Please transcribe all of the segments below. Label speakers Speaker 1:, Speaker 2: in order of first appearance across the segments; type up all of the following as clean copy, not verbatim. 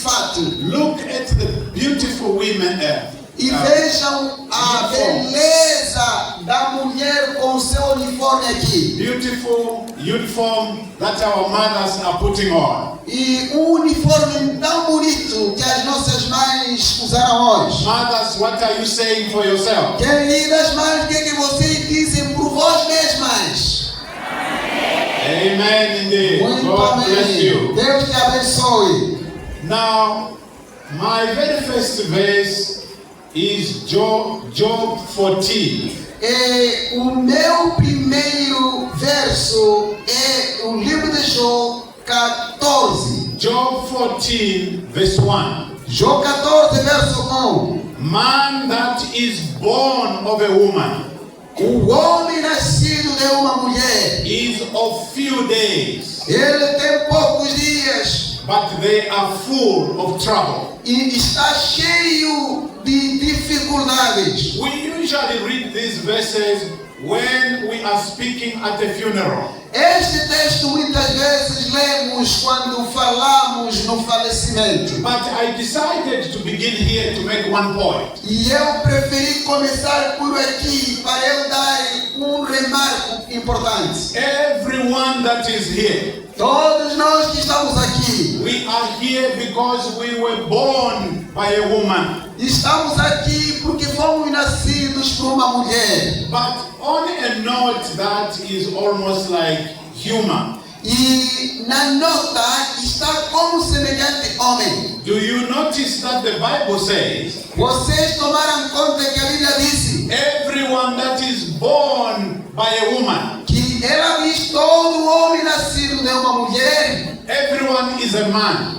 Speaker 1: fato.
Speaker 2: Look at the beautiful women there.
Speaker 1: E vejam a beleza da mulher com seu uniforme aqui.
Speaker 2: Beautiful uniform that our mothers are putting on.
Speaker 1: E uniforme tão bonito que as nossas mães usaram hoje.
Speaker 2: Mothers, what are you saying for yourself?
Speaker 1: Queridas mães, o que vocês dizem por vós mesmas?
Speaker 2: Amen indeed.
Speaker 1: Muito
Speaker 2: God bless
Speaker 1: amém.
Speaker 2: you.
Speaker 1: Deus te abençoe.
Speaker 2: Now, my very first verse is Job 14.
Speaker 1: O meu primeiro verso é o livro de Job 14.
Speaker 2: Job 14, verse 1.
Speaker 1: Job 14, verso 1.
Speaker 2: Man that is born of a woman
Speaker 1: O homem nascido de uma mulher,
Speaker 2: is of few days,
Speaker 1: ele tem poucos dias
Speaker 2: but they are full of trouble.
Speaker 1: e está cheio de dificuldades.
Speaker 2: We usually read these verses when we are speaking at a funeral.
Speaker 1: Este texto muitas vezes lemos quando falamos no falecimento.
Speaker 2: But I decided to begin here to make one point.
Speaker 1: E eu preferi começar por aqui para eu dar remarco importante.
Speaker 2: Everyone that is here,
Speaker 1: Todos nós que estamos aqui,
Speaker 2: we are here because we were born by a woman.
Speaker 1: estamos aqui porque fomos nascidos por uma mulher.
Speaker 2: But on a note that is almost like humor.
Speaker 1: E na nota está como semelhante homem.
Speaker 2: Do you notice that the Bible says,
Speaker 1: Vocês tomaram conta que a Bíblia disse
Speaker 2: everyone that is born by a woman,
Speaker 1: que ela diz todo homem nascido de uma mulher,
Speaker 2: everyone is a man.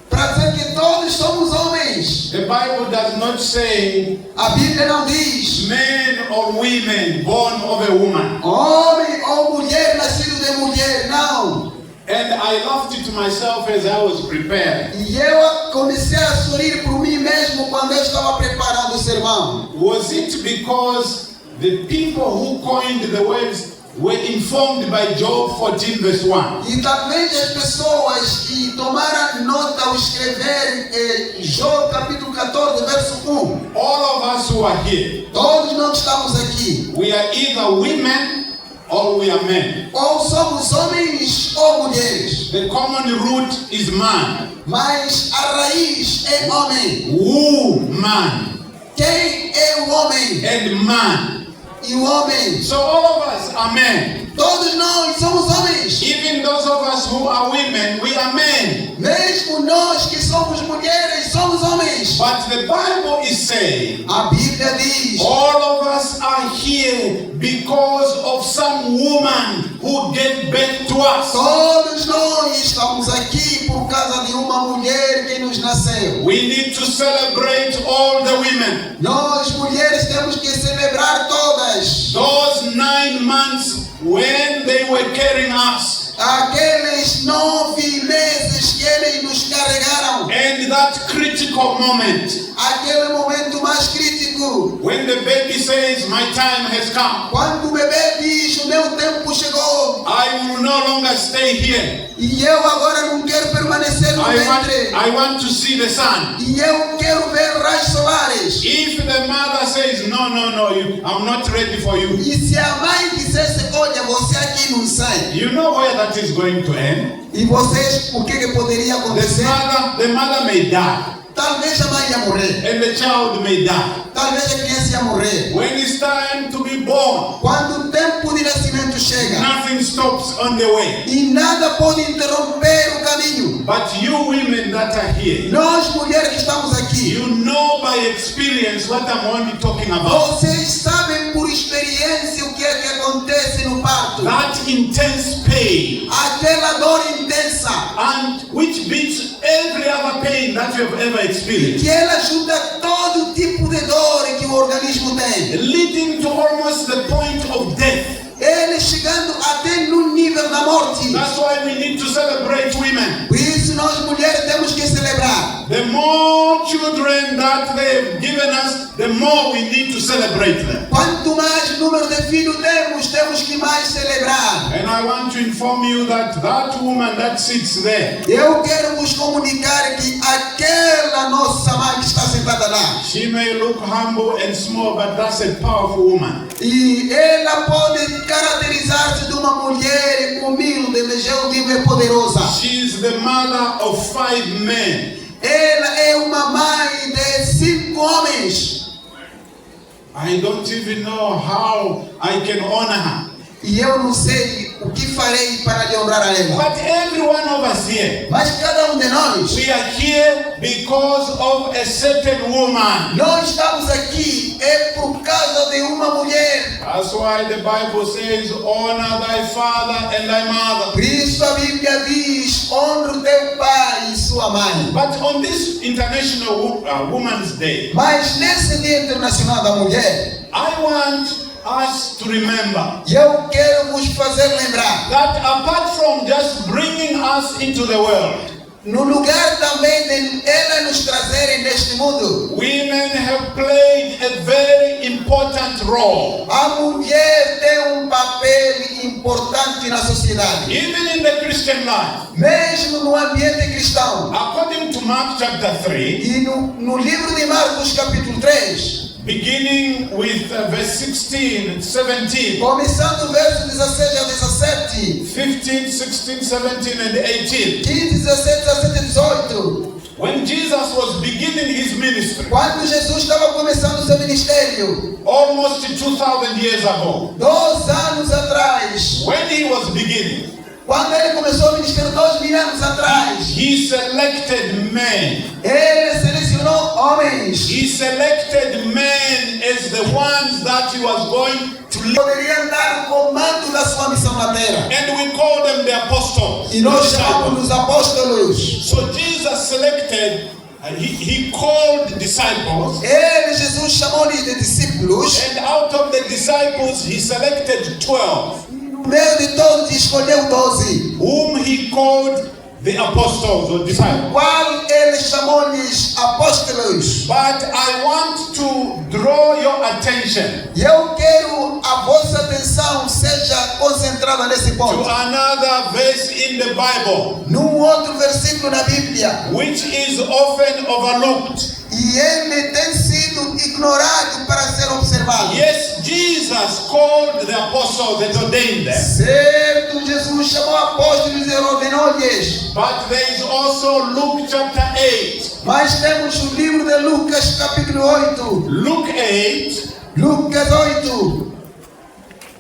Speaker 1: para dizer que todos somos homens.
Speaker 2: The Bible does not say
Speaker 1: A Bíblia não diz
Speaker 2: men or women born of a woman.
Speaker 1: homem ou mulher nascido de mulher, não.
Speaker 2: And I laughed to myself as I was preparing.
Speaker 1: E eu comecei a sorrir por mim mesmo quando eu estava preparando o sermão.
Speaker 2: Was it because the people who coined the words were informed by Job 14 verse 1?
Speaker 1: E talvez as pessoas que tomaram nota ao escrever Job capítulo 14, verso 1.
Speaker 2: All of us who are here,
Speaker 1: Todos nós estamos aqui.
Speaker 2: we are either women or we are men.
Speaker 1: Ou somos homens ou mulheres.
Speaker 2: The common root is man.
Speaker 1: Mas a raiz é homem.
Speaker 2: Woman
Speaker 1: Quem é o homem?
Speaker 2: and man.
Speaker 1: E o homem.
Speaker 2: So all of us are men.
Speaker 1: Todos nós somos homens.
Speaker 2: Even those of us who are women, we are men.
Speaker 1: Mesmo nós que somos mulheres, somos homens.
Speaker 2: But the Bible is saying
Speaker 1: A Bíblia diz
Speaker 2: all of us are here because of some woman who gave birth to us.
Speaker 1: todos nós estamos aqui por causa de uma mulher que nos nasceu.
Speaker 2: We need to celebrate all the women.
Speaker 1: Nós mulheres temos que celebrar todas.
Speaker 2: Those 9 months when they were carrying us.
Speaker 1: Aqueles 9 meses que eles nos carregaram.
Speaker 2: And that critical moment
Speaker 1: Aquele momento mais crítico.
Speaker 2: when the baby says, my time has come.
Speaker 1: Quando o bebê diz, o meu tempo chegou.
Speaker 2: I will no longer stay here.
Speaker 1: E eu agora não quero permanecer no ventre.
Speaker 2: I want to see the sun.
Speaker 1: E eu quero ver raios solares.
Speaker 2: If the mother says, no, I'm not ready for you.
Speaker 1: E se a mãe dissesse, olha, você aqui não sai.
Speaker 2: You know where that is going to end?
Speaker 1: E vocês, o que poderia acontecer?
Speaker 2: The mother may die.
Speaker 1: Talvez a mãe ia morrer.
Speaker 2: And the child may die.
Speaker 1: Talvez a criança ia morrer.
Speaker 2: When it's time to be born,
Speaker 1: Quando o tempo de nascimento chega.
Speaker 2: nothing stops on the way.
Speaker 1: E nada pode interromper o caminho.
Speaker 2: But you women that are here,
Speaker 1: Nós, mulheres que estamos aqui,
Speaker 2: you know by experience what I'm only talking about.
Speaker 1: vocês sabem por experiência o que é que acontece no parto.
Speaker 2: That intense pain,
Speaker 1: Aquela dor intensa.
Speaker 2: and which beats every other pain that you have ever experienced,
Speaker 1: Que ela ajuda todo tipo de dor que o organismo tem.
Speaker 2: leading to almost the point of death.
Speaker 1: Ele chegando até no nível da morte.
Speaker 2: That's why we need to celebrate women.
Speaker 1: Por isso isso nós mulheres temos que celebrar.
Speaker 2: The more children that they've given us, the more we need to celebrate them.
Speaker 1: Quanto mais número de filhos temos que mais celebrar.
Speaker 2: And I want to inform you that that woman that sits there,
Speaker 1: Eu quero vos comunicar que aquela nossa mãe que está sentada lá,
Speaker 2: she may look humble and small, but that's a powerful woman.
Speaker 1: e ela pode caracterizar-se de uma mulher humilde, mas eu digo é poderosa.
Speaker 2: She's the mother of 5 men.
Speaker 1: Ela é uma mãe de 5 homens.
Speaker 2: I don't even know how I can honor her.
Speaker 1: E eu não sei o que farei para lhe honrar a ela.
Speaker 2: But every one of us here,
Speaker 1: Mas cada de nós,
Speaker 2: we are here because of a certain woman.
Speaker 1: nós estamos aqui é por causa de uma mulher.
Speaker 2: That's why the Bible says, honor thy father and thy mother.
Speaker 1: Por isso a Bíblia diz, honra o teu pai e sua mãe.
Speaker 2: But on this International Women's Day,
Speaker 1: Mas nesse Dia Internacional da Mulher,
Speaker 2: I want us to remember
Speaker 1: eu quero vos fazer lembrar,
Speaker 2: that apart from just bringing us into the world,
Speaker 1: no lugar também de ela nos trazerem neste mundo,
Speaker 2: women have played a very important role.
Speaker 1: a mulher tem papel importante na sociedade.
Speaker 2: Even in the Christian life,
Speaker 1: Mesmo no ambiente cristão.
Speaker 2: according to Mark chapter 3,
Speaker 1: E no livro de Marcos capítulo 3,
Speaker 2: beginning with verse 16 and 17,
Speaker 1: começando o verso 16 a 17,
Speaker 2: 15, 16, 17 and 18,
Speaker 1: 15, 17, 17, 18,
Speaker 2: when Jesus was beginning his ministry,
Speaker 1: quando Jesus estava começando o seu ministério,
Speaker 2: almost 2,000 years ago,
Speaker 1: 2 anos atrás,
Speaker 2: when he was beginning,
Speaker 1: quando ele começou o ministério 2.000 anos atrás,
Speaker 2: he selected men.
Speaker 1: ele selecionou homens.
Speaker 2: He selected men as the ones that he was going to lead.
Speaker 1: Poderiam dar o comando da sua missão na terra.
Speaker 2: And we call them the apostles.
Speaker 1: E nós chamamos os apóstolos.
Speaker 2: So Jesus selected, he called disciples.
Speaker 1: Ele, Jesus, chamou-lhes de discípulos.
Speaker 2: And out of the disciples, he selected 12,
Speaker 1: No meio de todos escolheu 12.
Speaker 2: whom he called the apostles or disciples.
Speaker 1: Qual ele chamou-lhes apóstolos.
Speaker 2: But I want to draw your attention
Speaker 1: E eu quero a vossa atenção seja concentrada nesse
Speaker 2: to
Speaker 1: ponto.
Speaker 2: another verse in the Bible,
Speaker 1: Num outro versículo na Bíblia.
Speaker 2: which is often overlooked.
Speaker 1: E ele tem sido ignorado para ser observado.
Speaker 2: Yes, Jesus called the apostles and ordained them.
Speaker 1: Certo, Jesus chamou apóstolos e ordenou-lhes.
Speaker 2: But there is also Luke chapter 8.
Speaker 1: Mas temos o livro de Lucas capítulo 8.
Speaker 2: Luke 8,
Speaker 1: Lucas 8.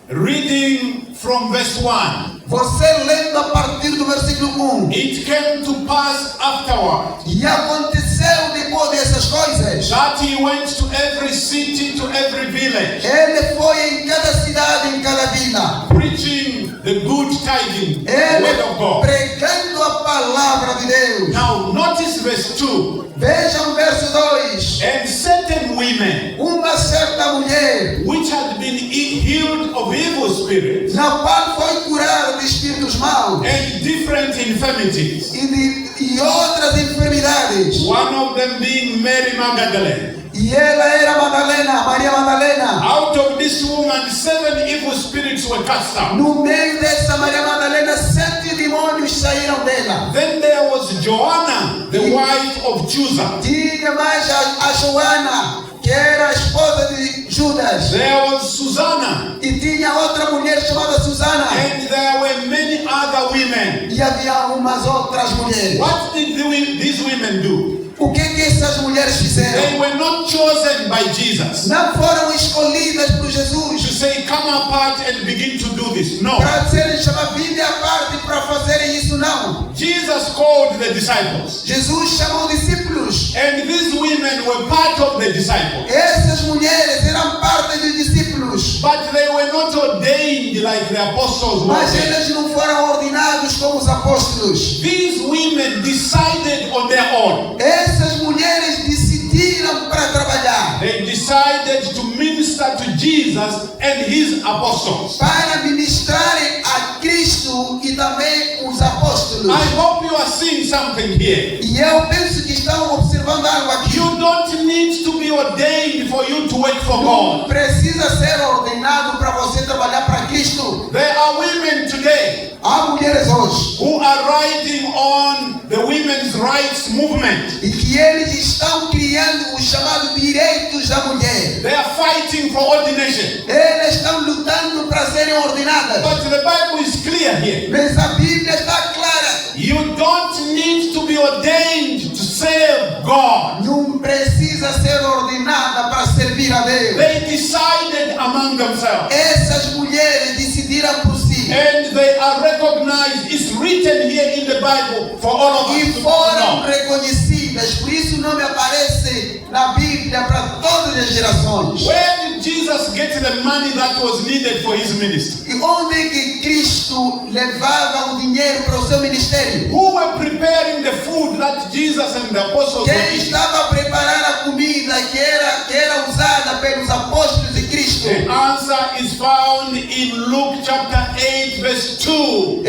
Speaker 2: reading from verse 1.
Speaker 1: Você lendo a partir do versículo 1.
Speaker 2: It came to pass afterward
Speaker 1: E aconteceu depois dessas coisas.
Speaker 2: that he went to every city, to every village,
Speaker 1: Ele foi em cada cidade, em cada vila.
Speaker 2: preaching the good tidings, the
Speaker 1: Ele
Speaker 2: word of God.
Speaker 1: pregando a palavra de Deus.
Speaker 2: Now notice verse 2.
Speaker 1: Vejam o verso 2.
Speaker 2: And certain women
Speaker 1: Uma certa mulher,
Speaker 2: which had been healed of evil spirits
Speaker 1: na qual foi curada de espíritos maus
Speaker 2: and different infirmities,
Speaker 1: e outras enfermidades.
Speaker 2: one of them being Mary Magdalene.
Speaker 1: E ela era Madalena, Maria Madalena.
Speaker 2: Out of this woman, 7 evil spirits were cast out.
Speaker 1: No meio dessa Maria Madalena, 7 demônios saíram dela.
Speaker 2: Then there was Joanna, the wife of Chuza.
Speaker 1: Tinha mais a Joana, que era a esposa de Judas.
Speaker 2: There was Susanna.
Speaker 1: E tinha outra mulher chamada Susana.
Speaker 2: And there were many other women.
Speaker 1: E havia umas outras mulheres.
Speaker 2: What did these women do?
Speaker 1: O que essas mulheres
Speaker 2: They
Speaker 1: fizeram?
Speaker 2: were not chosen by Jesus
Speaker 1: Não foram escolhidas por
Speaker 2: to
Speaker 1: Jesus
Speaker 2: say, come apart and begin to do this. No.
Speaker 1: para serem chamadas vida à parte para fazerem isso, não.
Speaker 2: Jesus called the disciples.
Speaker 1: Jesus chamou discípulos.
Speaker 2: And these women were part of the disciples.
Speaker 1: Essas mulheres eram parte dos discípulos.
Speaker 2: But they were not ordained like the apostles were.
Speaker 1: Mas eles não foram ordenados como os apóstolos.
Speaker 2: These women decided on their own.
Speaker 1: Essas mulheres decidiram para trabalhar.
Speaker 2: They decided to minister to Jesus Jesus and his apostles.
Speaker 1: para ministrarem a Cristo e também os apóstolos.
Speaker 2: I hope you are seeing something here.
Speaker 1: E eu penso que estão observando algo aqui.
Speaker 2: You don't need to be ordained for you to work for
Speaker 1: Não
Speaker 2: God.
Speaker 1: precisa ser ordenado para você trabalhar para Cristo.
Speaker 2: There are women today
Speaker 1: Há mulheres hoje
Speaker 2: who are riding on the women's rights movement.
Speaker 1: e que eles estão criando os chamados direitos da mulher.
Speaker 2: They are fighting for ordination.
Speaker 1: Eles estão lutando para serem ordenadas.
Speaker 2: But the Bible is clear here.
Speaker 1: Mas a Bíblia está clara.
Speaker 2: You don't need to be ordained to serve God.
Speaker 1: Não precisa ser ordenada para servir a Deus.
Speaker 2: They decided among themselves.
Speaker 1: Essas mulheres decidiram por si.
Speaker 2: And they are recognized. It's written here in the Bible for all of us
Speaker 1: E
Speaker 2: to
Speaker 1: foram
Speaker 2: know.
Speaker 1: reconhecidas. Por isso o nome aparece na Bíblia para todas as gerações.
Speaker 2: Where did Jesus get the money that was needed for his ministry?
Speaker 1: E onde é que Cristo levava o dinheiro para o seu ministério?
Speaker 2: Who were preparing the food that Jesus and the apostles were
Speaker 1: Quem
Speaker 2: eating?
Speaker 1: estava a preparar a comida que era usada pelos apóstolos de Cristo?
Speaker 2: The answer is found in Luke chapter 8 verse 2.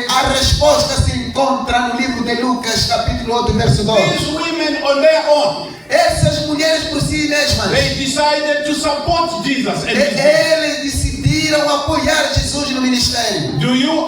Speaker 1: A resposta se encontra no livro de Lucas, capítulo 8, verso 2.
Speaker 2: These women on their own,
Speaker 1: Essas mulheres por si mesmas,
Speaker 2: they decided to support Jesus and his ministry.
Speaker 1: eles decidiram apoiar Jesus no ministério.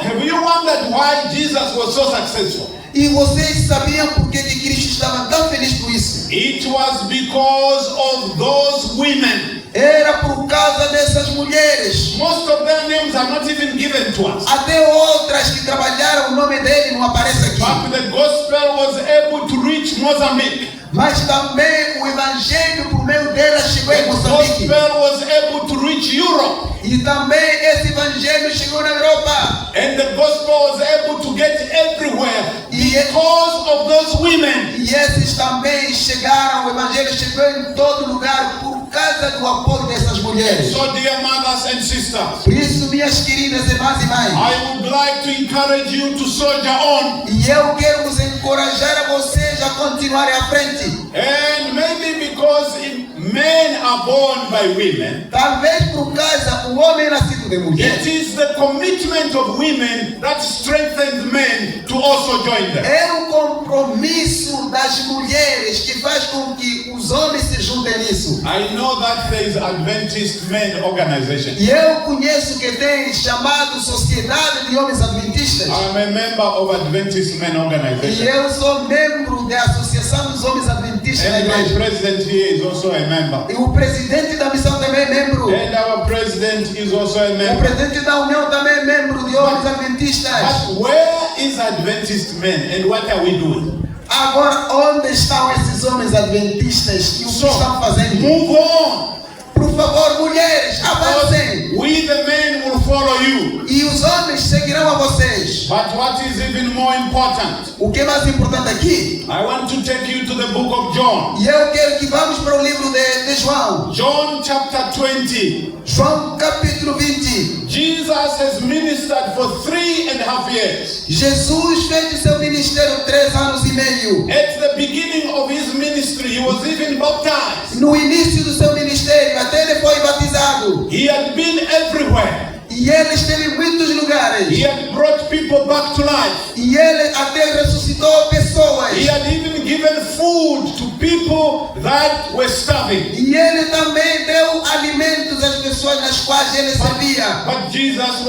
Speaker 2: Have you wondered why Jesus was so successful?
Speaker 1: E vocês sabiam por que Cristo estava tão feliz por isso?
Speaker 2: It was because of those women.
Speaker 1: Era por causa dessas mulheres.
Speaker 2: Most of their names are not even given to us.
Speaker 1: Até outras que trabalharam, o nome dele não aparece aqui.
Speaker 2: But the gospel was able to reach Mozambique.
Speaker 1: Mas também o evangelho por meio dela chegou em
Speaker 2: The
Speaker 1: Moçambique.
Speaker 2: gospel was able to reach Europe.
Speaker 1: E também esse evangelho chegou na Europa.
Speaker 2: And the gospel was able to get everywhere because of those women.
Speaker 1: E esses também chegaram, o evangelho chegou em todo lugar por causa do apoio dessas mulheres.
Speaker 2: So dear mothers and sisters,
Speaker 1: Por isso, minhas queridas irmãs e mães,
Speaker 2: I would like to encourage you to soldier on.
Speaker 1: e eu quero vos encorajar a vocês a continuarem à frente.
Speaker 2: And maybe because men are born by women,
Speaker 1: Talvez por causa o homem é nascido de mulher.
Speaker 2: it is the commitment of women that strengthens men to also join them.
Speaker 1: É o compromisso das mulheres que faz com que os homens se juntem nisso.
Speaker 2: I know that there is Adventist Men organization.
Speaker 1: E eu conheço que tem chamado Sociedade de Homens Adventistas.
Speaker 2: I'm a member of Adventist Men
Speaker 1: E
Speaker 2: organization.
Speaker 1: eu sou membro da Associação dos Homens Adventistas da
Speaker 2: And my
Speaker 1: igreja.
Speaker 2: president here is also a member.
Speaker 1: E o presidente da missão também é membro.
Speaker 2: And our president is also a
Speaker 1: O
Speaker 2: member.
Speaker 1: presidente da União também é membro de Homens Adventistas.
Speaker 2: But where is Adventist Men and what are we doing?
Speaker 1: Agora, onde estão esses homens adventistas e o que estão fazendo?
Speaker 2: Move on.
Speaker 1: Por favor, mulheres, avancem.
Speaker 2: We the men will follow you.
Speaker 1: E os homens seguirão a vocês.
Speaker 2: But what is even more important,
Speaker 1: O que é mais importante aqui?
Speaker 2: I want to take you to the book of John.
Speaker 1: E eu quero que vamos para o livro de João.
Speaker 2: John chapter 20.
Speaker 1: João capítulo 20.
Speaker 2: Jesus has ministered for 3.5 years.
Speaker 1: Jesus fez o seu ministério 3 anos e meio.
Speaker 2: At the beginning of his ministry, he was even baptized.
Speaker 1: No início do seu ministério, até ele foi batizado.
Speaker 2: He had been everywhere.
Speaker 1: E ele esteve em muitos lugares.
Speaker 2: He had brought people back to life.
Speaker 1: E ele até ressuscitou pessoas.
Speaker 2: He had even given food to people that were starving.
Speaker 1: E ele também deu alimentos às pessoas nas quais ele servia.
Speaker 2: But Jesus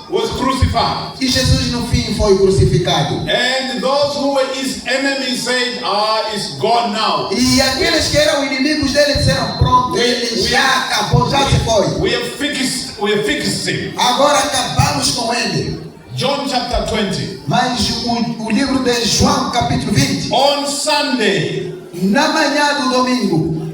Speaker 2: was crucified.
Speaker 1: E Jesus no fim foi crucificado.
Speaker 2: And those who were his enemies said, it's gone now.
Speaker 1: E aqueles que eram inimigos dele disseram, pronto, ele já acabou, já se foi.
Speaker 2: We have fixed him.
Speaker 1: Agora acabamos com ele.
Speaker 2: John chapter 20.
Speaker 1: Mas o livro de João capítulo 20.
Speaker 2: On Sunday,
Speaker 1: Na manhã do domingo,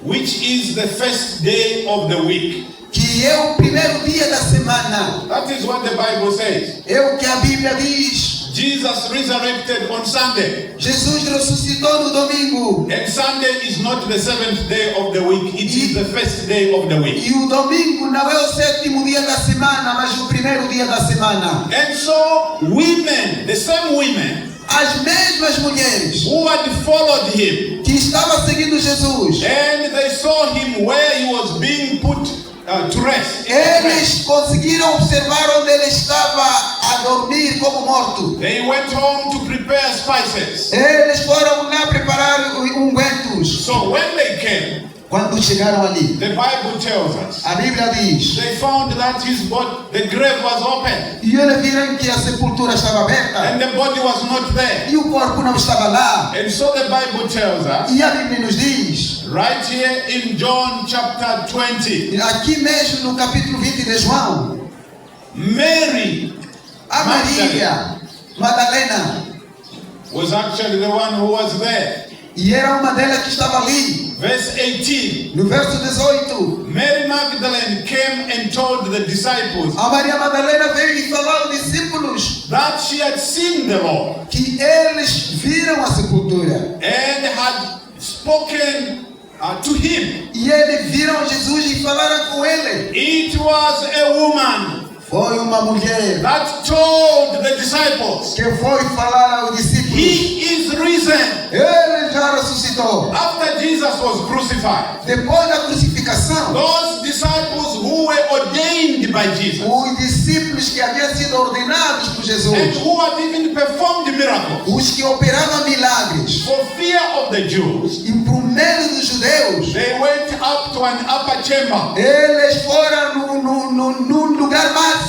Speaker 2: which is the first day of the week.
Speaker 1: que é o primeiro dia da semana,
Speaker 2: That is what the Bible says.
Speaker 1: é o que a Bíblia diz.
Speaker 2: Jesus resurrected on Sunday.
Speaker 1: Jesus ressuscitou no domingo.
Speaker 2: And Sunday is not the seventh day of the week. It is the first day of the week.
Speaker 1: E o domingo não é o sétimo dia da semana, mas o primeiro dia da semana.
Speaker 2: And so women, the same women
Speaker 1: As mesmas mulheres
Speaker 2: who had followed him,
Speaker 1: que estavam seguindo Jesus,
Speaker 2: and they saw him where he was being put to rest.
Speaker 1: Eles conseguiram observar onde ele estava a dormir como morto.
Speaker 2: They went home to prepare spices.
Speaker 1: Eles foram lá preparar ungüentos.
Speaker 2: So when they came,
Speaker 1: Quando chegaram ali,
Speaker 2: the Bible tells us,
Speaker 1: a Bíblia diz,
Speaker 2: they found that his body, the grave was open,
Speaker 1: e eles viram que a sepultura estava aberta
Speaker 2: and the body was not there.
Speaker 1: e o corpo não estava lá.
Speaker 2: And so the Bible tells us,
Speaker 1: E a Bíblia nos diz,
Speaker 2: right here in John chapter 20,
Speaker 1: aqui mesmo no capítulo 20 de João,
Speaker 2: Mary
Speaker 1: a Maria Madalena,
Speaker 2: was actually the one who was there.
Speaker 1: e era uma delas que estava ali.
Speaker 2: Verse 18,
Speaker 1: No verso 18,
Speaker 2: Mary Magdalene came and told the disciples
Speaker 1: a Maria Madalena veio e falou aos discípulos
Speaker 2: that she had seen the Lord
Speaker 1: que eles viram a sepultura.
Speaker 2: and had spoken to him.
Speaker 1: E eles viram Jesus e falaram com ele.
Speaker 2: It was a woman
Speaker 1: Foi uma mulher
Speaker 2: that told the disciples,
Speaker 1: que foi falar aos discípulos.
Speaker 2: He is risen.
Speaker 1: Ele já ressuscitou.
Speaker 2: After Jesus was crucified,
Speaker 1: Depois da crucificação,
Speaker 2: those disciples who were ordained by Jesus
Speaker 1: os discípulos que haviam sido ordenados por
Speaker 2: and
Speaker 1: Jesus,
Speaker 2: who had even performed miracles,
Speaker 1: os que operavam milagres,
Speaker 2: for fear of the Jews,
Speaker 1: e por medo dos judeus,
Speaker 2: they went up to an upper chamber
Speaker 1: eles foram num lugar mais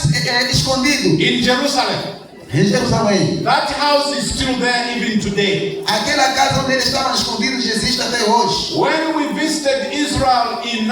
Speaker 1: escondido,
Speaker 2: in Jerusalem.
Speaker 1: em Jerusalém.
Speaker 2: That house is still there even today.
Speaker 1: Aquela casa onde eles estavam escondidos existe até hoje.
Speaker 2: When we visited Israel in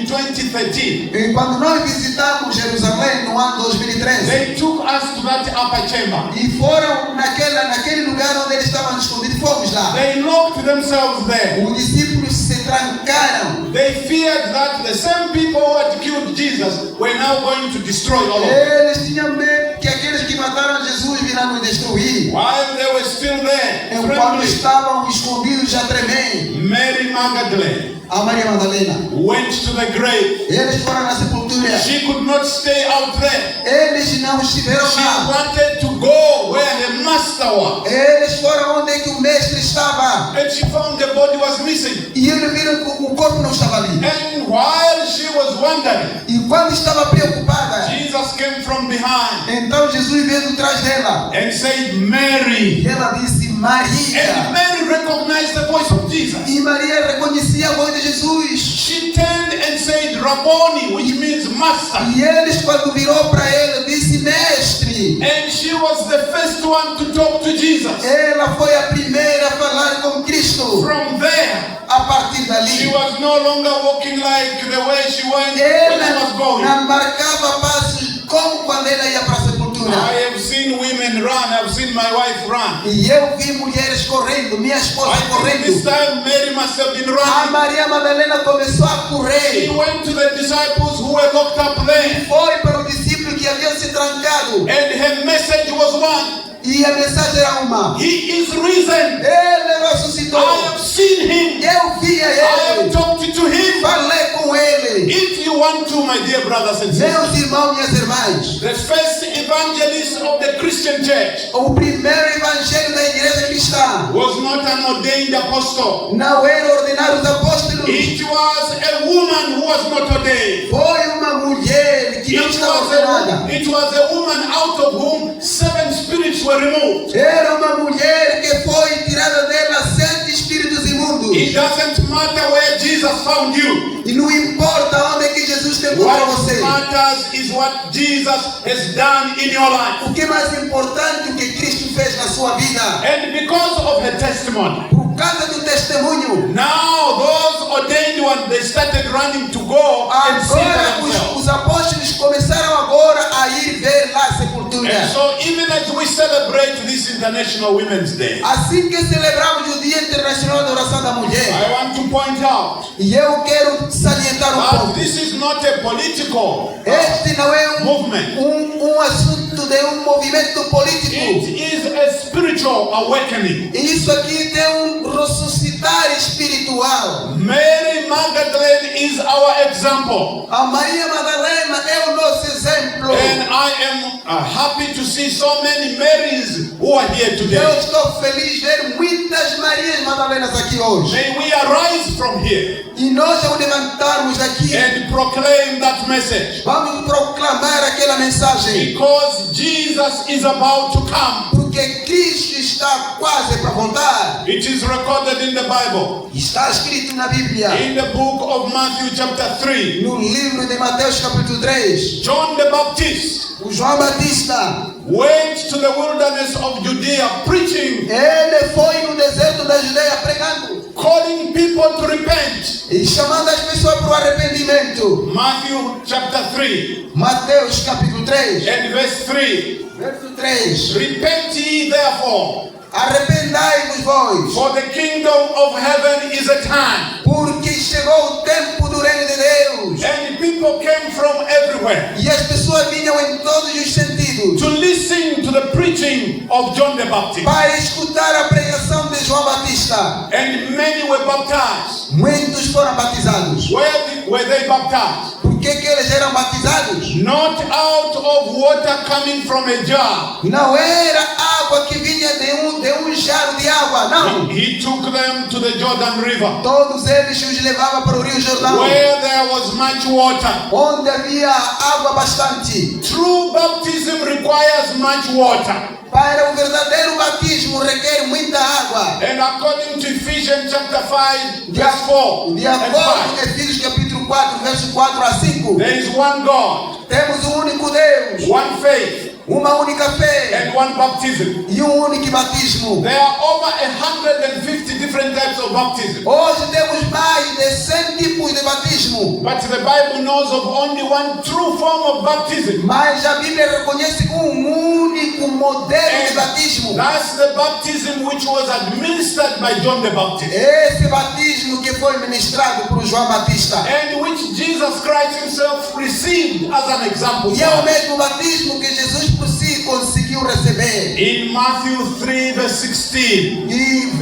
Speaker 2: 2013,
Speaker 1: E quando nós visitamos Jerusalém no ano 2013,
Speaker 2: they took us to that upper chamber.
Speaker 1: e foram naquele lugar onde eles estavam escondidos, fomos lá.
Speaker 2: They locked themselves there.
Speaker 1: Os discípulos se trancaram.
Speaker 2: They feared that the same people who had killed Jesus were now going to destroy all of them.
Speaker 1: Eles tinham medo que aqueles que mataram Jesus virão nos destruir.
Speaker 2: While they were still there,
Speaker 1: Enquanto
Speaker 2: trembling,
Speaker 1: estavam escondidos já tremendo.
Speaker 2: Mary Magdalene
Speaker 1: A Maria Madalena.
Speaker 2: went to the grave.
Speaker 1: Eles foram na sepultura.
Speaker 2: She could not stay out there.
Speaker 1: Eles não estiveram
Speaker 2: She
Speaker 1: lá.
Speaker 2: wanted to go where the master was.
Speaker 1: Eles foram onde que o mestre estava.
Speaker 2: And she found the body was missing.
Speaker 1: E eles viram que o corpo não estava ali.
Speaker 2: And while she was wondering,
Speaker 1: E quando estava preocupada,
Speaker 2: Jesus came from behind
Speaker 1: então Jesus veio de trás dela.
Speaker 2: and said, Mary.
Speaker 1: E ela disse,
Speaker 2: And
Speaker 1: Maria.
Speaker 2: Mary recognized the voice of Jesus.
Speaker 1: E Maria reconhecia a voz de Jesus.
Speaker 2: She turned and said, Rabboni, which means master.
Speaker 1: E eles, quando virou para ele, disse, mestre.
Speaker 2: And she was the first one to talk to Jesus.
Speaker 1: Ela foi a primeira a falar com Cristo.
Speaker 2: From there,
Speaker 1: A partir
Speaker 2: she
Speaker 1: dali,
Speaker 2: was no longer walking like the way she went when she was
Speaker 1: ela
Speaker 2: going.
Speaker 1: não marcava passos como quando ela ia para a sepultura.
Speaker 2: I have seen women run. I've seen my wife run.
Speaker 1: E eu vi mulheres correndo, minha esposa
Speaker 2: I think this
Speaker 1: correndo.
Speaker 2: time Mary must have been
Speaker 1: A
Speaker 2: running.
Speaker 1: Maria Madalena começou a
Speaker 2: She
Speaker 1: correr.
Speaker 2: went to the disciples who were locked up there.
Speaker 1: Foi para o discípulo que havia se trancado.
Speaker 2: And her message was one.
Speaker 1: E a mensagem era uma.
Speaker 2: He is risen.
Speaker 1: Ele ressuscitou.
Speaker 2: I have seen him.
Speaker 1: Eu vi
Speaker 2: I
Speaker 1: a
Speaker 2: have
Speaker 1: ele.
Speaker 2: talked to him.
Speaker 1: Falei com ele.
Speaker 2: If you want to, my dear brothers and sisters,
Speaker 1: Meus irmãos, minhas irmãs.
Speaker 2: the first evangelist of the Christian church
Speaker 1: O primeiro evangelho da igreja cristã
Speaker 2: was not an ordained apostle.
Speaker 1: não era ordenar os apóstolos.
Speaker 2: It was a woman who was not ordained.
Speaker 1: Foi uma mulher que não estava ordenada.
Speaker 2: It was a woman out of whom 7 spirits were removed.
Speaker 1: Era uma mulher que foi tirada dela 7 espíritos imundos.
Speaker 2: It doesn't matter where Jesus found you.
Speaker 1: E não importa onde é que Jesus te encontrou
Speaker 2: What
Speaker 1: você.
Speaker 2: matters is what Jesus has done in your life.
Speaker 1: O que é mais importante o que Cristo fez na sua vida.
Speaker 2: And because of her testimony,
Speaker 1: Por causa do testemunho.
Speaker 2: now those ordained ones, they started running to go and see for
Speaker 1: Agora
Speaker 2: themselves.
Speaker 1: os apóstolos começaram agora a ir ver lá a sepultura.
Speaker 2: And so even as we celebrate this International Women's Day,
Speaker 1: Assim que celebramos o Dia Internacional da Oração da Mulher.
Speaker 2: I want to point out
Speaker 1: E eu quero salientar
Speaker 2: that
Speaker 1: ponto.
Speaker 2: this is not a political
Speaker 1: Este não é
Speaker 2: movement.
Speaker 1: um assunto de movimento político.
Speaker 2: It is a spiritual awakening.
Speaker 1: Isso aqui tem ressuscitar despertar espiritual.
Speaker 2: Mary Magdalene is our example.
Speaker 1: A Maria Madalena é o nosso exemplo.
Speaker 2: And I am happy to see so many Marys who are here
Speaker 1: Eu
Speaker 2: today.
Speaker 1: estou feliz de ver muitas Marias Madalenas aqui hoje.
Speaker 2: May we arise from here
Speaker 1: E nós, ao levantarmos daqui,
Speaker 2: and proclaim that message.
Speaker 1: vamos proclamar aquela mensagem.
Speaker 2: Because Jesus is about to come.
Speaker 1: Porque Cristo está quase para voltar.
Speaker 2: It is recorded in the Bible.
Speaker 1: Está escrito na Bíblia.
Speaker 2: In the book of Matthew chapter 3.
Speaker 1: No livro de Mateus capítulo 3.
Speaker 2: John the Baptist
Speaker 1: O João Batista,
Speaker 2: went to the wilderness of Judea preaching,
Speaker 1: ele foi no deserto da Judeia pregando
Speaker 2: calling people to repent.
Speaker 1: e chamando as pessoas para o arrependimento.
Speaker 2: Matthew chapter 3
Speaker 1: Mateus capítulo 3,
Speaker 2: and verse 3.
Speaker 1: verso 3.
Speaker 2: Repent ye therefore,
Speaker 1: Arrependai-vos vós,
Speaker 2: for the kingdom of heaven is at hand.
Speaker 1: porque chegou o tempo do reino de Deus.
Speaker 2: And people came from everywhere
Speaker 1: E as pessoas vinham em todos os sentidos
Speaker 2: to listen to the preaching of John the Baptist.
Speaker 1: para escutar a pregação de João Batista.
Speaker 2: And many were baptized.
Speaker 1: Muitos foram batizados.
Speaker 2: Were they baptized?
Speaker 1: Por que eles eram batizados?
Speaker 2: Not out of water coming from a jar.
Speaker 1: Não era água que vinha de um jarro de água, não.
Speaker 2: He took them to the Jordan River,
Speaker 1: Todos eles os levavam para o Rio Jordão,
Speaker 2: where there was much water.
Speaker 1: onde havia água bastante.
Speaker 2: True baptism requires much water.
Speaker 1: Para o verdadeiro batismo requer muita água.
Speaker 2: And according to Ephesians chapter 5,
Speaker 1: De,
Speaker 2: verse 4
Speaker 1: de
Speaker 2: and
Speaker 1: acordo com
Speaker 2: 5,
Speaker 1: Efésios capítulo 4, verso 4 a 5,
Speaker 2: there is one God,
Speaker 1: temos um único Deus,
Speaker 2: one faith,
Speaker 1: uma única fé
Speaker 2: and one baptism.
Speaker 1: e um único batismo.
Speaker 2: There are over 150 different types of baptism.
Speaker 1: Hoje temos mais de 100 tipos de batismo,
Speaker 2: But the Bible knows of only one true form of baptism.
Speaker 1: mas a Bíblia reconhece um único modelo de batismo.
Speaker 2: That's the baptism which was administered by John the Baptist.
Speaker 1: Esse batismo que foi ministrado por João Batista.
Speaker 2: And which Jesus Christ himself received as an example.
Speaker 1: E é o mesmo batismo que Jesus por si conseguiu receber.
Speaker 2: In Matthew 3 verse 16,
Speaker 1: E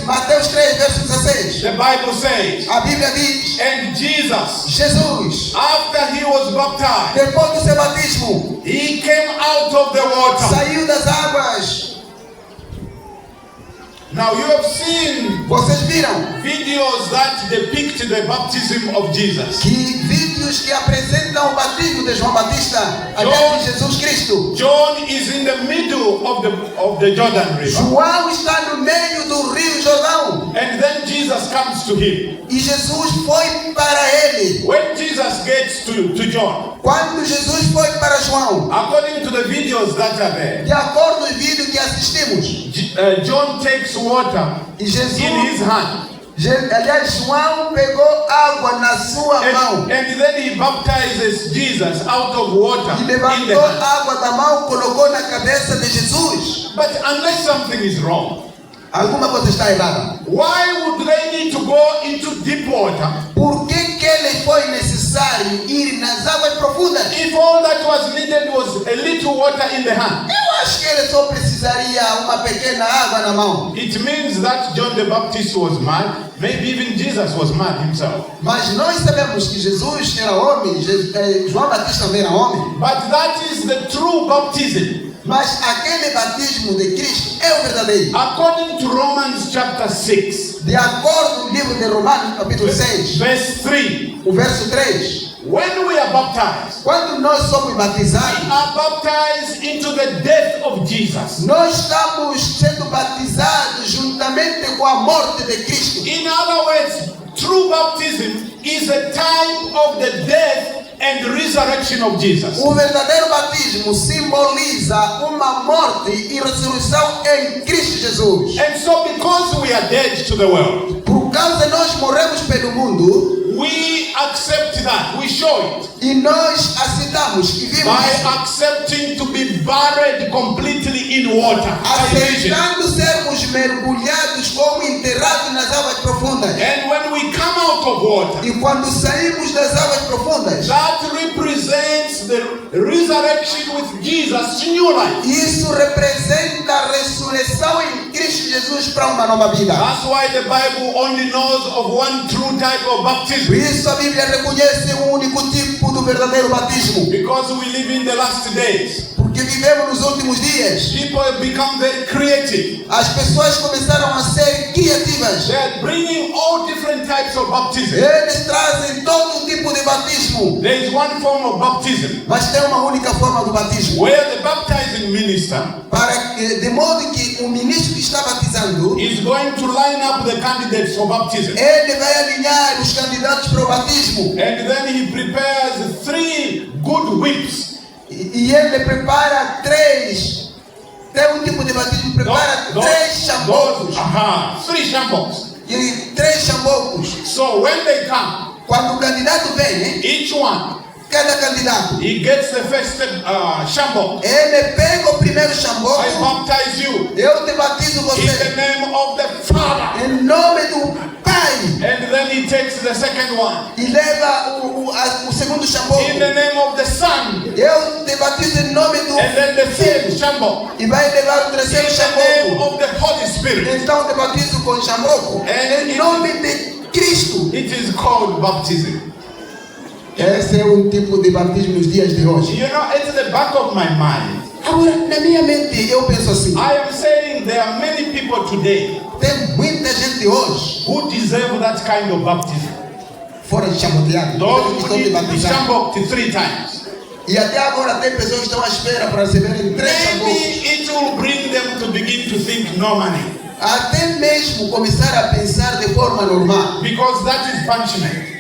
Speaker 1: Mateus 3, verso 16.
Speaker 2: the Bible says,
Speaker 1: A Bíblia diz:
Speaker 2: and Jesus,
Speaker 1: Jesus,
Speaker 2: after he was baptized,
Speaker 1: depois do seu batismo,
Speaker 2: he came out of the water.
Speaker 1: saiu das águas.
Speaker 2: Now you have seen
Speaker 1: Vocês viram
Speaker 2: videos that depict the baptism of Jesus.
Speaker 1: que vídeos que apresentam o batismo de João Batista, aliás de Jesus Cristo.
Speaker 2: John is in the middle of the Jordan River.
Speaker 1: João está no meio do Rio Jordão
Speaker 2: And then Jesus comes to him.
Speaker 1: e Jesus foi para ele.
Speaker 2: When Jesus gets to John,
Speaker 1: Quando Jesus foi para João,
Speaker 2: according to the videos that are there,
Speaker 1: de acordo com o vídeo que assistimos,
Speaker 2: John takes water
Speaker 1: e Jesus,
Speaker 2: in his hand.
Speaker 1: aliás, João pegou água na sua mão
Speaker 2: And then he baptizes Jesus out of water
Speaker 1: e
Speaker 2: in the
Speaker 1: levantou
Speaker 2: hand.
Speaker 1: água da mão, colocou na cabeça de Jesus.
Speaker 2: But unless something is wrong,
Speaker 1: Alguma coisa está errada.
Speaker 2: why would they need to go into deep water
Speaker 1: Por que ele foi necessário ir nas águas profundas?
Speaker 2: if all that was needed was a little water in the hand?
Speaker 1: Eu acho que ele só precisaria uma pequena água na mão.
Speaker 2: It means that John the Baptist was mad. Maybe even Jesus was mad himself.
Speaker 1: Mas nós sabemos que Jesus era homem, João Batista também era homem.
Speaker 2: But that is the true baptism.
Speaker 1: Mas aquele batismo de Cristo é o verdadeiro.
Speaker 2: According to Romans chapter 6,
Speaker 1: De acordo com o livro de Romanos, capítulo 6,
Speaker 2: verse 3,
Speaker 1: o verso 3.
Speaker 2: when we are baptized,
Speaker 1: Quando nós somos
Speaker 2: we
Speaker 1: batizados,
Speaker 2: are baptized into the death of Jesus.
Speaker 1: nós estamos sendo batizados juntamente com a morte de Cristo.
Speaker 2: In other words, true baptism is a type of the death and resurrection of Jesus.
Speaker 1: O verdadeiro batismo simboliza uma morte e ressurreição em Cristo Jesus.
Speaker 2: And so because we are dead to the world,
Speaker 1: Por causa de nós morremos pelo mundo,
Speaker 2: we accept that, we show it,
Speaker 1: e nós aceitamos e vimos
Speaker 2: by accepting to be buried completely in water.
Speaker 1: aceitando sermos mergulhados como enterrados nas águas profundas.
Speaker 2: And when we come out of water,
Speaker 1: E quando saímos das águas profundas,
Speaker 2: that represents the resurrection with Jesus in your life.
Speaker 1: isso representa a ressurreição em Cristo Jesus para uma nova vida.
Speaker 2: That's why the Bible only knows of one true type of
Speaker 1: Por
Speaker 2: baptism.
Speaker 1: isso a Bíblia reconhece um único tipo do verdadeiro batismo.
Speaker 2: Because we live in the last days.
Speaker 1: Porque vivemos nos últimos dias.
Speaker 2: People have become very creative.
Speaker 1: As pessoas começaram a ser criativas.
Speaker 2: They are bringing all different types of baptism.
Speaker 1: Eles trazem todo tipo de batismo.
Speaker 2: There is one form of baptism
Speaker 1: Mas tem uma única forma do batismo.
Speaker 2: where the baptizing minister
Speaker 1: De modo que o ministro que está batizando,
Speaker 2: is going to line up the candidates for baptism.
Speaker 1: ele vai alinhar os candidatos para o batismo.
Speaker 2: And then he prepares 3 good whips.
Speaker 1: E ele prepara 3. Tem um tipo de batismo, prepara 3 chambocos.
Speaker 2: 3 shambok.
Speaker 1: E 3 chambocos.
Speaker 2: So when they come,
Speaker 1: Quando o candidato vem,
Speaker 2: each one,
Speaker 1: cada candidato,
Speaker 2: he gets the first shambok.
Speaker 1: ele pega o primeiro chamboco.
Speaker 2: I baptize you
Speaker 1: Eu te batizo
Speaker 2: in
Speaker 1: você
Speaker 2: the name of the Father.
Speaker 1: em nome do Pai.
Speaker 2: And then he takes the second one
Speaker 1: E leva o segundo chamboco.
Speaker 2: in the name of the Son.
Speaker 1: Eu te batizo em nome do
Speaker 2: And then the third
Speaker 1: Filho.
Speaker 2: shambok
Speaker 1: E vai levar o
Speaker 2: in
Speaker 1: terceiro
Speaker 2: the name
Speaker 1: chamboco.
Speaker 2: of the Holy Spirit.
Speaker 1: Então te batizo com chamboco em nome de Cristo.
Speaker 2: It is called baptism.
Speaker 1: Esse é um tipo de batismo nos dias de hoje.
Speaker 2: You know, at the back of my mind,
Speaker 1: Agora, na minha mente, eu penso assim.
Speaker 2: I am saying there are many people today
Speaker 1: Tem muita gente hoje,
Speaker 2: who deserve that kind of baptism.
Speaker 1: fora de chamoteado,
Speaker 2: Those
Speaker 1: que
Speaker 2: who
Speaker 1: estão de
Speaker 2: need to be
Speaker 1: batizar.
Speaker 2: shamboked 3 times.
Speaker 1: E até agora tem pessoas que estão à espera para receberem 3 chambocos.
Speaker 2: Maybe it will bring them to begin to think normally.
Speaker 1: Até mesmo começar a pensar de forma normal.
Speaker 2: Because that is punishment.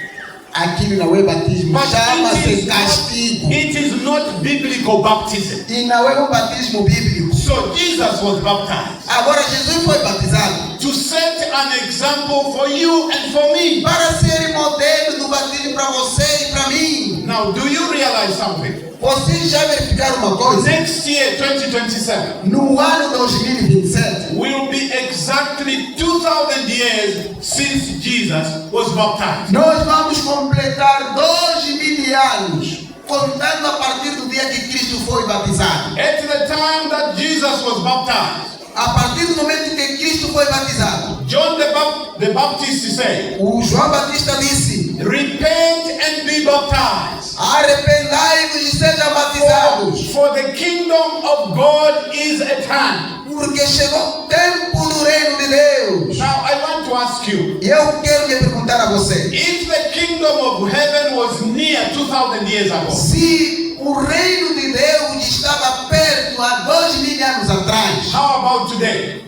Speaker 1: Aquilo não é batismo,
Speaker 2: But
Speaker 1: chama-se castigo.
Speaker 2: it is not biblical baptism.
Speaker 1: E não é um batismo bíblico.
Speaker 2: So Jesus was baptized
Speaker 1: Agora Jesus foi batizado
Speaker 2: to set an example for you and for me.
Speaker 1: para ser modelo do batismo para você e para mim.
Speaker 2: Now, do you realize something?
Speaker 1: Vocês já verificaram uma coisa?
Speaker 2: Next year, 2027,
Speaker 1: No ano 2027,
Speaker 2: will be exactly 2,000 years since Jesus was baptized.
Speaker 1: nós vamos completar 2.000 anos, contando a partir do dia que Cristo foi batizado.
Speaker 2: At the time that Jesus was baptized,
Speaker 1: A partir do momento em que Cristo foi batizado,
Speaker 2: John the Baptist said,
Speaker 1: o João Batista disse:
Speaker 2: repent and be baptized,
Speaker 1: arrependai-vos e sejam batizados,
Speaker 2: for the kingdom of God is at hand.
Speaker 1: porque chegou o tempo do reino de Deus.
Speaker 2: Now, I want to ask you,
Speaker 1: E eu quero lhe perguntar a você:
Speaker 2: if the kingdom of heaven was near 2,000 years ago,
Speaker 1: se o reino de Deus estava perto há 2.000 anos atrás,
Speaker 2: how about today?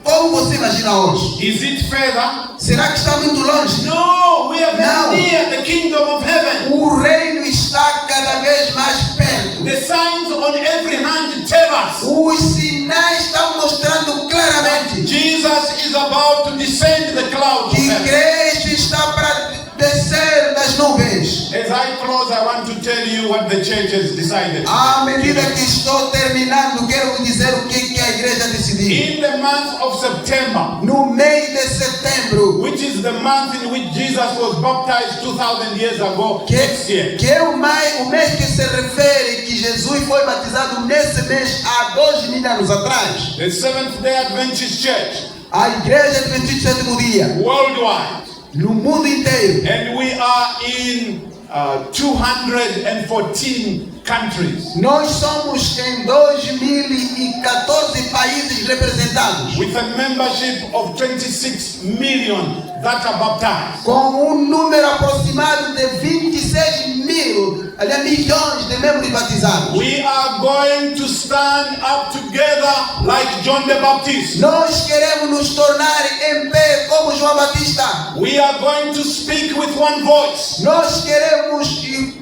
Speaker 1: como você imagina hoje?
Speaker 2: Is it further?
Speaker 1: Será que está muito longe?
Speaker 2: No, we are
Speaker 1: No.
Speaker 2: very near the kingdom of heaven.
Speaker 1: O reino está cada vez mais perto.
Speaker 2: The signs on every hand tell us
Speaker 1: Os sinais estão mostrando claramente
Speaker 2: Jesus is about to descend the clouds of
Speaker 1: que
Speaker 2: heaven.
Speaker 1: Cristo está para descer das nuvens.
Speaker 2: As I close, I want to tell you what the church has decided.
Speaker 1: À medida que estou terminando, quero dizer o que a igreja decidiu.
Speaker 2: In the month of September,
Speaker 1: No mês de setembro,
Speaker 2: which is the month in which Jesus was baptized 2,000 years ago, next year,
Speaker 1: que é o mês que se refere que Jesus foi batizado nesse mês há 2.000 anos atrás.
Speaker 2: the Seventh-day Adventist Church,
Speaker 1: A igreja adventista do sétimo dia,
Speaker 2: worldwide,
Speaker 1: no mundo inteiro.
Speaker 2: and we are in 214 countries,
Speaker 1: Nós somos em 2014 países representados,
Speaker 2: with a membership of 26 million that are baptized.
Speaker 1: com número aproximado de 26 milhões de membros batizados.
Speaker 2: We are going to stand up together like John the Baptist.
Speaker 1: Nós queremos nos tornar em pé como João Batista.
Speaker 2: We are going to speak with one voice.
Speaker 1: Nós queremos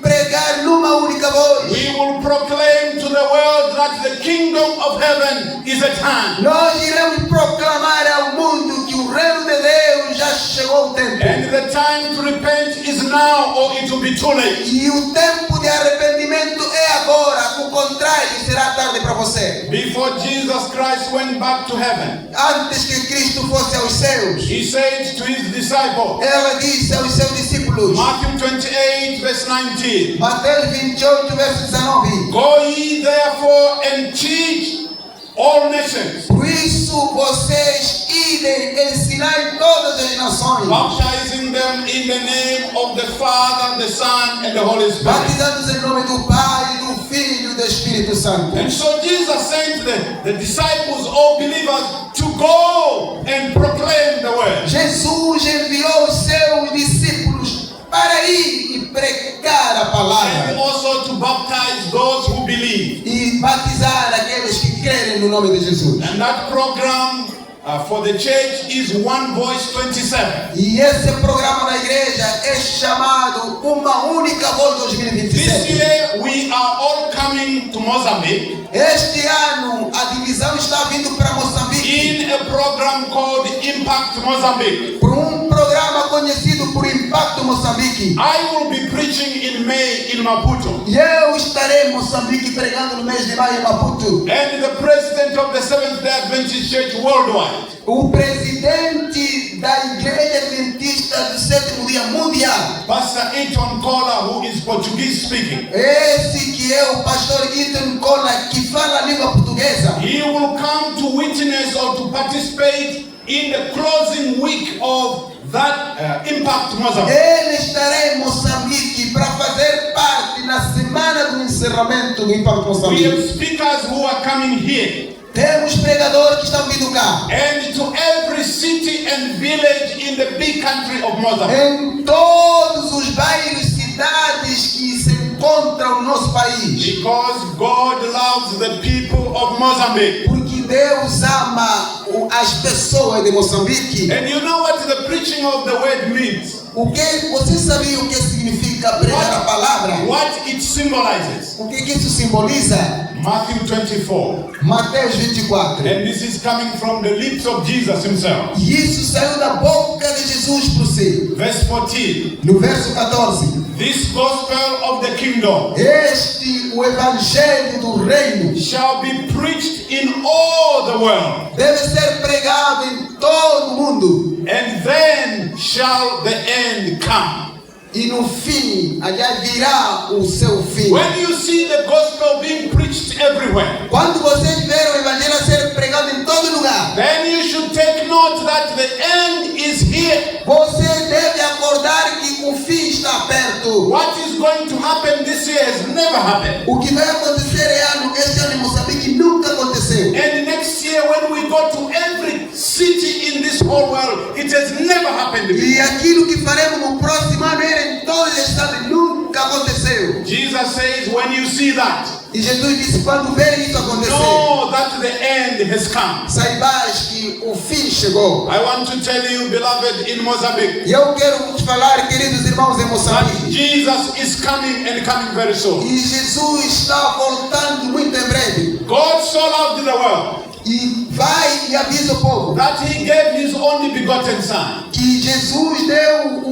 Speaker 1: pregar numa única voz.
Speaker 2: We will proclaim to the world that the kingdom of heaven is at hand.
Speaker 1: Nós iremos proclamar ao mundo que o reino de Deus já chegou o tempo.
Speaker 2: And the time to repent is now, or it will be too late.
Speaker 1: E o tempo de arrependimento é agora. O contrário, será tarde para você.
Speaker 2: Before Jesus Christ went back to heaven,
Speaker 1: Antes que Cristo fosse aos céus,
Speaker 2: he said to his disciples,
Speaker 1: ela disse aos seus discípulos,
Speaker 2: Matthew 28 verse 19,
Speaker 1: Mateus 28, verso 19.
Speaker 2: go ye therefore and teach all nations,
Speaker 1: Por isso vocês Ide, ensinai todas as nações,
Speaker 2: baptizing them in the name of the Father, the Son, and the Holy Spirit.
Speaker 1: batizando-os em nome do Pai, do Filho e do Espírito Santo.
Speaker 2: And so Jesus sent the disciples or believers to go and proclaim the word.
Speaker 1: Jesus enviou os seus discípulos para ir e pregar a
Speaker 2: And
Speaker 1: palavra
Speaker 2: also to baptize those who believe.
Speaker 1: e batizar aqueles que crerem no nome de Jesus.
Speaker 2: And that program for the church is One Voice 27.
Speaker 1: E esse programa da igreja é chamado Uma Única Voz
Speaker 2: This
Speaker 1: 2027.
Speaker 2: year we are all coming to Mozambique
Speaker 1: Este ano a divisão está vindo para Moçambique
Speaker 2: in a program called Impact Mozambique.
Speaker 1: por programa conhecido por Impacto Moçambique.
Speaker 2: I will be preaching in May in Maputo.
Speaker 1: E eu estarei em Moçambique pregando no mês de maio em Maputo.
Speaker 2: And the president of the Seventh-day Adventist Church worldwide,
Speaker 1: O presidente da Igreja Adventista do Sétimo Dia Mundial,
Speaker 2: Pastor Eton Kola, who is Portuguese speaking,
Speaker 1: esse que é o pastor Ethan Kola, que fala a língua portuguesa,
Speaker 2: he will come to witness or to participate in the closing week of that Impact Mozambique.
Speaker 1: ele estará em Moçambique para fazer parte na semana do encerramento do Impacto
Speaker 2: We have
Speaker 1: Moçambique.
Speaker 2: speakers who are coming here.
Speaker 1: Temos pregadores que estão vindo cá.
Speaker 2: And to every city and village in the big country of Mozambique.
Speaker 1: Em todos os bairros e cidades que se encontram no nosso país.
Speaker 2: Because God loves the people of Mozambique.
Speaker 1: Porque Deus ama as pessoas de Moçambique.
Speaker 2: And you know what the preaching of the word means?
Speaker 1: Você sabia o que significa pregar a palavra?
Speaker 2: What it symbolizes.
Speaker 1: O que isso simboliza?
Speaker 2: Matthew 24.
Speaker 1: Mateus 24.
Speaker 2: And this is coming from the lips of Jesus himself.
Speaker 1: E isso saiu da boca de Jesus para o céu.
Speaker 2: Verse 14.
Speaker 1: No verso 14.
Speaker 2: This gospel of the kingdom
Speaker 1: Este, o evangelho do reino,
Speaker 2: shall be preached in all the world.
Speaker 1: deve ser pregado em todo o mundo.
Speaker 2: And then shall the end come.
Speaker 1: E no fim, aliás, virá o seu fim.
Speaker 2: When you see the gospel being preached everywhere,
Speaker 1: Quando vocês verem o evangelho a ser pregado em todo lugar,
Speaker 2: then you should take note that the end is here.
Speaker 1: você deve acordar que o fim está perto.
Speaker 2: What is going to happen this year has never happened.
Speaker 1: O que vai acontecer este ano em Moçambique nunca aconteceu.
Speaker 2: And next year when we go to every city in this whole world, it has never happened before.
Speaker 1: E aquilo que faremos no próximo ano em todos os estados nunca aconteceu.
Speaker 2: Jesus says, when you see that,
Speaker 1: E Jesus disse, quando verem isso acontecer,
Speaker 2: know that the end has come.
Speaker 1: saibais que o fim chegou.
Speaker 2: I want to tell you, beloved, in Mozambique,
Speaker 1: E eu quero te falar, queridos irmãos em
Speaker 2: that
Speaker 1: Moçambique,
Speaker 2: Jesus is coming and coming very soon.
Speaker 1: e Jesus está voltando muito em breve.
Speaker 2: God so loved the world
Speaker 1: E vai e avisa o povo
Speaker 2: that he gave his only begotten son,
Speaker 1: que Jesus deu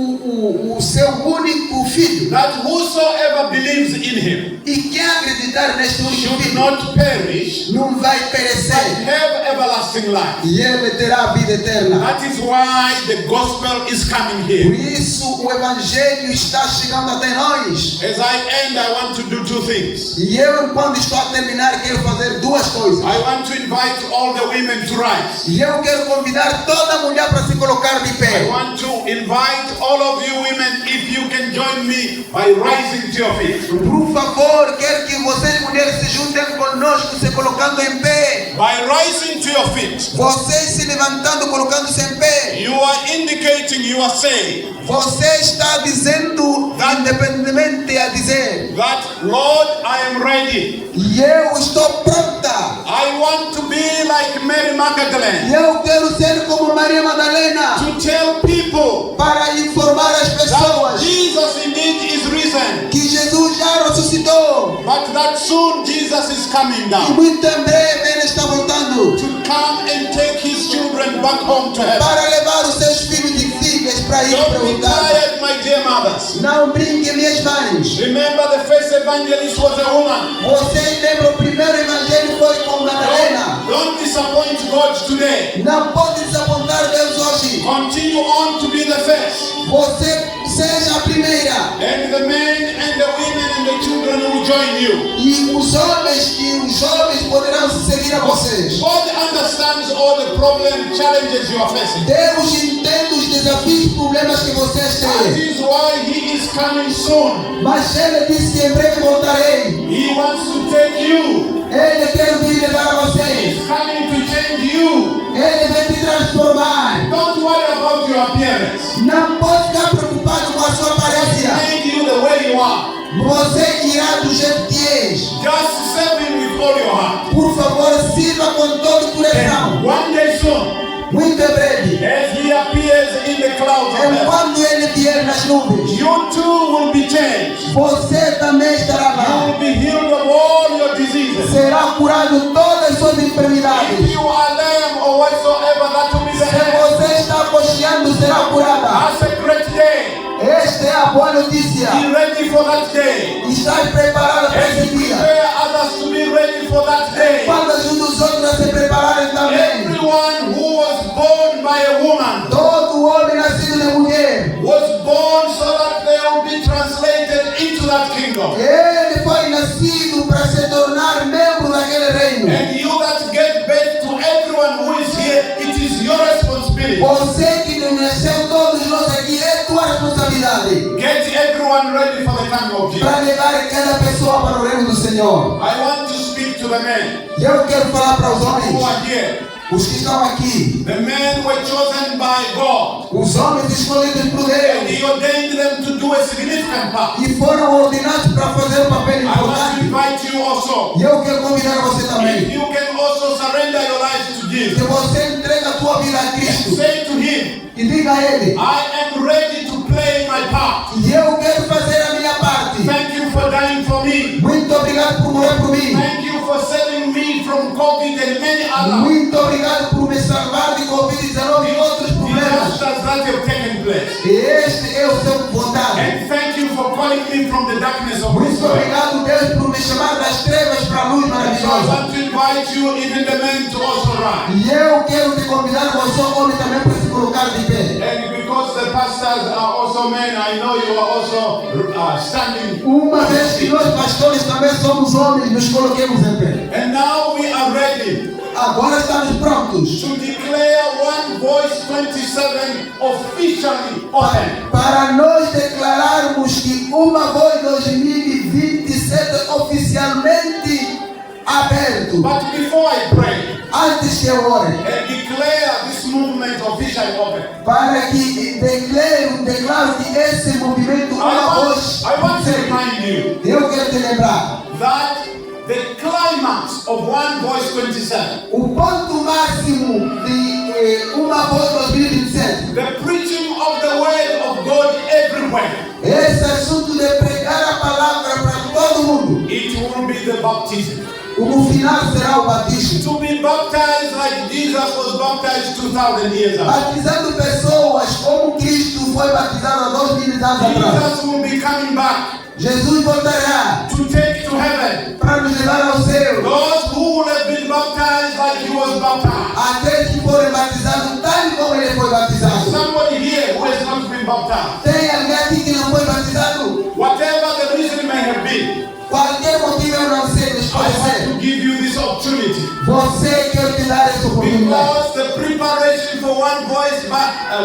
Speaker 1: o seu único filho.
Speaker 2: that whosoever believes in him
Speaker 1: E quem acreditar neste único
Speaker 2: should
Speaker 1: filho
Speaker 2: not perish,
Speaker 1: não vai
Speaker 2: but
Speaker 1: perecer.
Speaker 2: have everlasting life.
Speaker 1: E ele terá a vida eterna.
Speaker 2: That is why the gospel is coming
Speaker 1: Por
Speaker 2: here.
Speaker 1: isso o evangelho está chegando até nós.
Speaker 2: As I end, I want to do two things.
Speaker 1: E eu, quando estou a terminar, quero fazer duas coisas.
Speaker 2: I want to invite all the women to rise.
Speaker 1: E eu quero convidar toda mulher para se colocar de
Speaker 2: I
Speaker 1: pé.
Speaker 2: want to invite all of you women, if you can join me by rising to your feet.
Speaker 1: Por favor, quero que vocês mulheres se juntem conosco, se colocando em pé.
Speaker 2: By rising to your feet,
Speaker 1: Vocês se levantando, colocando-se em pé.
Speaker 2: you are indicating, you are saying
Speaker 1: Você está dizendo, independentemente a dizer,
Speaker 2: that, Lord, I am ready.
Speaker 1: e eu estou pronta.
Speaker 2: I want to be like Mary
Speaker 1: E
Speaker 2: Magdalene,
Speaker 1: eu quero ser como Maria Madalena,
Speaker 2: to tell people
Speaker 1: para informar as
Speaker 2: that
Speaker 1: pessoas
Speaker 2: Jesus indeed is risen,
Speaker 1: que Jesus já ressuscitou.
Speaker 2: but that soon Jesus is coming
Speaker 1: E
Speaker 2: down
Speaker 1: muito em breve ele está voltando
Speaker 2: to come and take his children back home to heaven.
Speaker 1: para levar os seus filhos e filhas para ir para
Speaker 2: Don't
Speaker 1: o
Speaker 2: be
Speaker 1: céu.
Speaker 2: tired, my dear mothers.
Speaker 1: Não brinque, minhas mães.
Speaker 2: Remember, the first evangelist was a woman.
Speaker 1: Vocês lembram, o primeiro evangelho foi com uma Madalena.
Speaker 2: Don't disappoint God today.
Speaker 1: Não pode desapontar Deus hoje.
Speaker 2: Continue on to be the first.
Speaker 1: Você seja a primeira.
Speaker 2: And the men and the women and the children will join you.
Speaker 1: E os homens e os jovens poderão seguir a vocês.
Speaker 2: God understands all the problem challenges you are facing.
Speaker 1: Deus entende os desafios e problemas que vocês
Speaker 2: That
Speaker 1: têm.
Speaker 2: is why He is coming soon.
Speaker 1: Mas Ele disse que em breve voltarei.
Speaker 2: He wants to take you.
Speaker 1: Ele quer vir levar a
Speaker 2: He
Speaker 1: vocês.
Speaker 2: is coming to change you.
Speaker 1: Ele vai te transformar.
Speaker 2: Don't worry about your appearance.
Speaker 1: Não pode ficar preocupado com a sua
Speaker 2: He
Speaker 1: aparência.
Speaker 2: made you the way you are.
Speaker 1: Você irá do jeito que és.
Speaker 2: Just serve Him with all your heart.
Speaker 1: Por favor, sirva com todo o coração.
Speaker 2: And one day soon,
Speaker 1: Muito em breve.
Speaker 2: as He appears in the clouds of
Speaker 1: É
Speaker 2: heaven,
Speaker 1: quando Ele vier nas nuvens.
Speaker 2: you too will be changed.
Speaker 1: Você também estará
Speaker 2: You
Speaker 1: lá.
Speaker 2: will be healed of all your diseases.
Speaker 1: Será curado todas as suas
Speaker 2: If
Speaker 1: enfermidades.
Speaker 2: you are lame or whatsoever, that will be the
Speaker 1: Se
Speaker 2: end.
Speaker 1: você está cocheando, será curada.
Speaker 2: That's a great day.
Speaker 1: Esta é a boa notícia.
Speaker 2: Be ready for that day.
Speaker 1: Estás preparado para
Speaker 2: And
Speaker 1: esse dia.
Speaker 2: prepare others to be ready for that day.
Speaker 1: Quando ajuda os outros a se prepararem também.
Speaker 2: Everyone who was born by a woman
Speaker 1: Todo homem nascido de mulher.
Speaker 2: was born so that they will be translated into that kingdom.
Speaker 1: Ele foi nascido para se tornar membro daquele reino.
Speaker 2: And you that gave birth to everyone who is here, it is your responsibility.
Speaker 1: Você que nasceu todos nós aqui, é tua responsabilidade.
Speaker 2: Get everyone ready for the coming of Jesus.
Speaker 1: Para levar cada pessoa para o reino do Senhor.
Speaker 2: I want to speak to the men
Speaker 1: E eu quero falar para os
Speaker 2: who
Speaker 1: homens,
Speaker 2: are here.
Speaker 1: os que estão aqui.
Speaker 2: The men were chosen by God,
Speaker 1: Os homens escolhidos por
Speaker 2: and
Speaker 1: Deus.
Speaker 2: He ordained them to do a significant part.
Speaker 1: E foram ordenados para fazer um papel
Speaker 2: I want to
Speaker 1: importante.
Speaker 2: invite you also.
Speaker 1: E eu quero convidar você
Speaker 2: If
Speaker 1: também.
Speaker 2: you can also surrender your life to
Speaker 1: Que
Speaker 2: Jesus
Speaker 1: você entregue a tua vida a
Speaker 2: and
Speaker 1: Cristo.
Speaker 2: say to Him,
Speaker 1: E diga a Ele.
Speaker 2: I am ready to play my part.
Speaker 1: E eu quero fazer a minha parte.
Speaker 2: Thank you for dying for me.
Speaker 1: Muito obrigado por morrer por mim.
Speaker 2: Thank you for saving me from COVID and many other
Speaker 1: Muito obrigado por me salvar de Covid-19 e outros problemas.
Speaker 2: disasters that have taken place.
Speaker 1: Este é o seu vontade.
Speaker 2: And thank you for calling me from the darkness of this
Speaker 1: Muito
Speaker 2: world.
Speaker 1: obrigado, Deus, por me chamar das trevas para a luz
Speaker 2: And so I
Speaker 1: maravilhosa.
Speaker 2: want to invite you, even the men, to also rise.
Speaker 1: E eu quero te convidar, você homem, também para se colocar de pé.
Speaker 2: And because the pastors are also men, I know you are also standing.
Speaker 1: Uma vez que nós pastores também somos homens, nos coloquemos em pé.
Speaker 2: And now we are ready
Speaker 1: Agora estamos prontos
Speaker 2: to declare One Voice 27 officially open.
Speaker 1: para nós declararmos que Uma Voz 2027 oficialmente aberto.
Speaker 2: But before I pray
Speaker 1: Antes que eu ore,
Speaker 2: and declare this movement officially open,
Speaker 1: para que declaro que esse movimento Uma Voz,
Speaker 2: I want to remind you
Speaker 1: eu quero te lembrar,
Speaker 2: that the climax of One Voice 27,
Speaker 1: o ponto máximo de Uma Voz 2027,
Speaker 2: the preaching of the word of God everywhere,
Speaker 1: esse assunto de pregar a palavra para todo mundo,
Speaker 2: it will be the baptism.
Speaker 1: o final será o batismo.
Speaker 2: To be baptized like Jesus was baptized 2,000 years ago.
Speaker 1: Batizando pessoas como Cristo foi batizado há 2000 anos atrás.
Speaker 2: Jesus will be coming back
Speaker 1: Jesus voltará
Speaker 2: to take to heaven
Speaker 1: para nos levar ao céu.
Speaker 2: those who will have been baptized like He was baptized.
Speaker 1: Aqueles que forem batizados tal como ele foi batizado.
Speaker 2: Somebody here who has not been baptized,
Speaker 1: Tem alguém aqui que não foi batizado?
Speaker 2: whatever the reason may have been,
Speaker 1: Qualquer motivo eu não sei, mas
Speaker 2: I
Speaker 1: pode
Speaker 2: want
Speaker 1: ser.
Speaker 2: to give you this opportunity.
Speaker 1: Você quer te dar essa oportunidade.
Speaker 2: Because the preparation for One Voice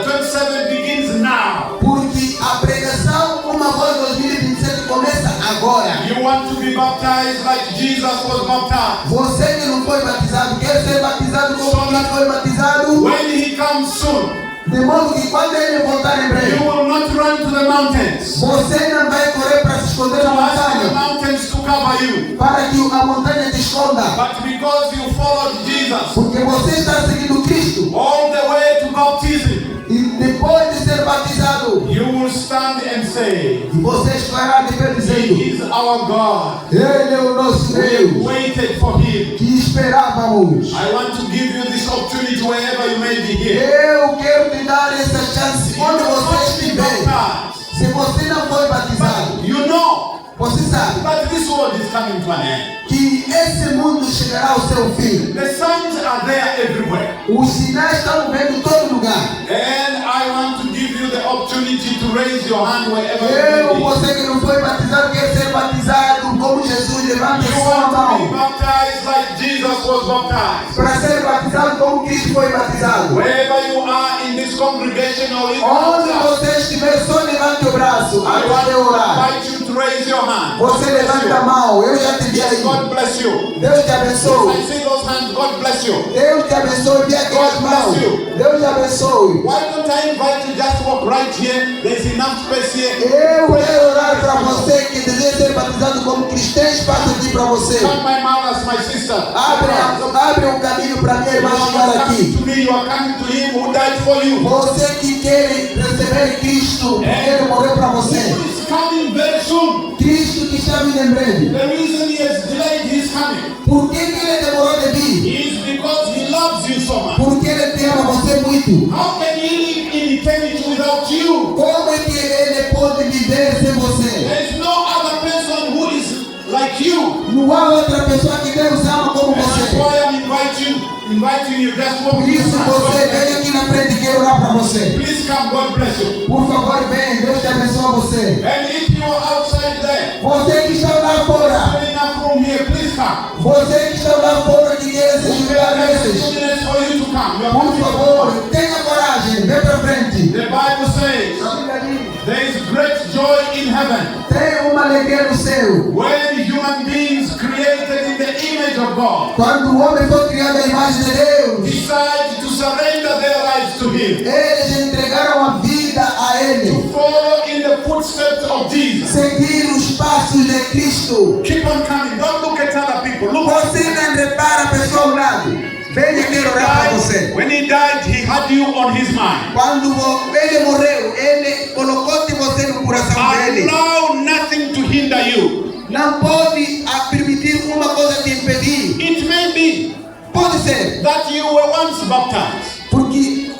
Speaker 2: 27 begins now.
Speaker 1: Porque a pregação Uma Voz 2027 começa agora.
Speaker 2: You want to be baptized like Jesus was baptized.
Speaker 1: Você que não foi batizado, quer ser batizado como ele foi batizado?
Speaker 2: When He comes soon,
Speaker 1: De modo que quando ele voltar em
Speaker 2: you
Speaker 1: breve,
Speaker 2: will not run to the mountains.
Speaker 1: você não vai correr para se esconder na
Speaker 2: Ask the
Speaker 1: montanha,
Speaker 2: mountains to cover you.
Speaker 1: para que a montanha te esconda.
Speaker 2: But because you followed Jesus
Speaker 1: Porque você está seguindo Cristo.
Speaker 2: all the way to baptism,
Speaker 1: E depois de ser batizado,
Speaker 2: you will stand and say,
Speaker 1: você estará de pé
Speaker 2: He
Speaker 1: dizendo:
Speaker 2: is our God.
Speaker 1: Ele é o nosso
Speaker 2: We
Speaker 1: Deus,
Speaker 2: waited for Him.
Speaker 1: que esperávamos.
Speaker 2: I want to give you this opportunity wherever you may be here.
Speaker 1: Eu quero te dar essa chance
Speaker 2: You
Speaker 1: onde
Speaker 2: will
Speaker 1: você
Speaker 2: not be
Speaker 1: estiver.
Speaker 2: baptized.
Speaker 1: Se você não foi batizado,
Speaker 2: You know
Speaker 1: Você sabe
Speaker 2: But this world is coming to an end.
Speaker 1: que esse mundo chegará ao seu fim.
Speaker 2: The signs are there everywhere.
Speaker 1: Os sinais estão vendo em todo lugar.
Speaker 2: And I want to give you the opportunity to raise your hand wherever
Speaker 1: Eu,
Speaker 2: you are.
Speaker 1: você que não foi batizado, quer ser batizado como Jesus, levante
Speaker 2: You
Speaker 1: a sua
Speaker 2: want to be
Speaker 1: mão.
Speaker 2: baptized like Jesus was baptized.
Speaker 1: Para ser batizado como Cristo foi batizado.
Speaker 2: Wherever you are in this congregation or even
Speaker 1: Onde
Speaker 2: outside,
Speaker 1: você estiver, só levante o braço.
Speaker 2: I
Speaker 1: Antes
Speaker 2: want
Speaker 1: de
Speaker 2: to
Speaker 1: orar.
Speaker 2: invite you to raise your hand.
Speaker 1: Você levanta a mão. Eu já te vi
Speaker 2: Yes,
Speaker 1: aí.
Speaker 2: God bless you.
Speaker 1: Deus te abençoe.
Speaker 2: I see those hands. God bless you.
Speaker 1: Deus te abençoe. Vi aquelas mãos. Deus te abençoe.
Speaker 2: Why don't I invite you just walk right here? There's enough space here.
Speaker 1: Eu quero orar para você que deseja ser batizado como cristão. Tem espaço aqui para você.
Speaker 2: Come, my mothers, my sister.
Speaker 1: Abre um caminho para minha irmã
Speaker 2: You are
Speaker 1: chegar
Speaker 2: not coming
Speaker 1: aqui.
Speaker 2: to me. You are coming to Him who died for you.
Speaker 1: Você que quer receber Cristo, quer morrer para você.
Speaker 2: Who is coming very soon.
Speaker 1: Cristo que está vindo em breve.
Speaker 2: The reason He has delayed His coming
Speaker 1: Por que ele demorou de vir?
Speaker 2: is because He loves you so much.
Speaker 1: Porque ele te ama você muito.
Speaker 2: How can He live in eternity without you?
Speaker 1: Como é que ele pode viver sem você?
Speaker 2: There is no other person who is like you.
Speaker 1: Não há outra pessoa que Deus ama como
Speaker 2: And that's
Speaker 1: você.
Speaker 2: why I'm inviting you. Just walk
Speaker 1: Por isso você vem aqui na frente e quero orar para você.
Speaker 2: Please come. God bless you.
Speaker 1: Por favor, vem. Deus te abençoe você.
Speaker 2: And if you are outside there,
Speaker 1: Você que está lá fora.
Speaker 2: there is enough room here. Please come.
Speaker 1: Você que está lá fora que quer se juntar
Speaker 2: There is
Speaker 1: nesses.
Speaker 2: goodness for you to come. You are
Speaker 1: Por
Speaker 2: coming.
Speaker 1: favor, tenha coragem. Vem para frente.
Speaker 2: The Bible says there is great joy in heaven
Speaker 1: Tem uma alegria no céu.
Speaker 2: when human beings created in the image of God
Speaker 1: Quando o homem foi criado à imagem de Deus,
Speaker 2: decide to surrender their lives to Him,
Speaker 1: eles entregaram a vida a Ele.
Speaker 2: follow in the footsteps of Jesus.
Speaker 1: Seguir os passos de Cristo.
Speaker 2: Keep on coming. Don't look at other people. Look at
Speaker 1: Você não repara a pessoa ao lado. Venha, quero orar para você.
Speaker 2: When He died, He had you on His mind.
Speaker 1: Quando ele morreu, ele colocou-te você no coração dele.
Speaker 2: Allow nothing to hinder you.
Speaker 1: Não pode permitir uma coisa te impedir.
Speaker 2: It may be
Speaker 1: Pode ser,
Speaker 2: that you were once baptized,
Speaker 1: porque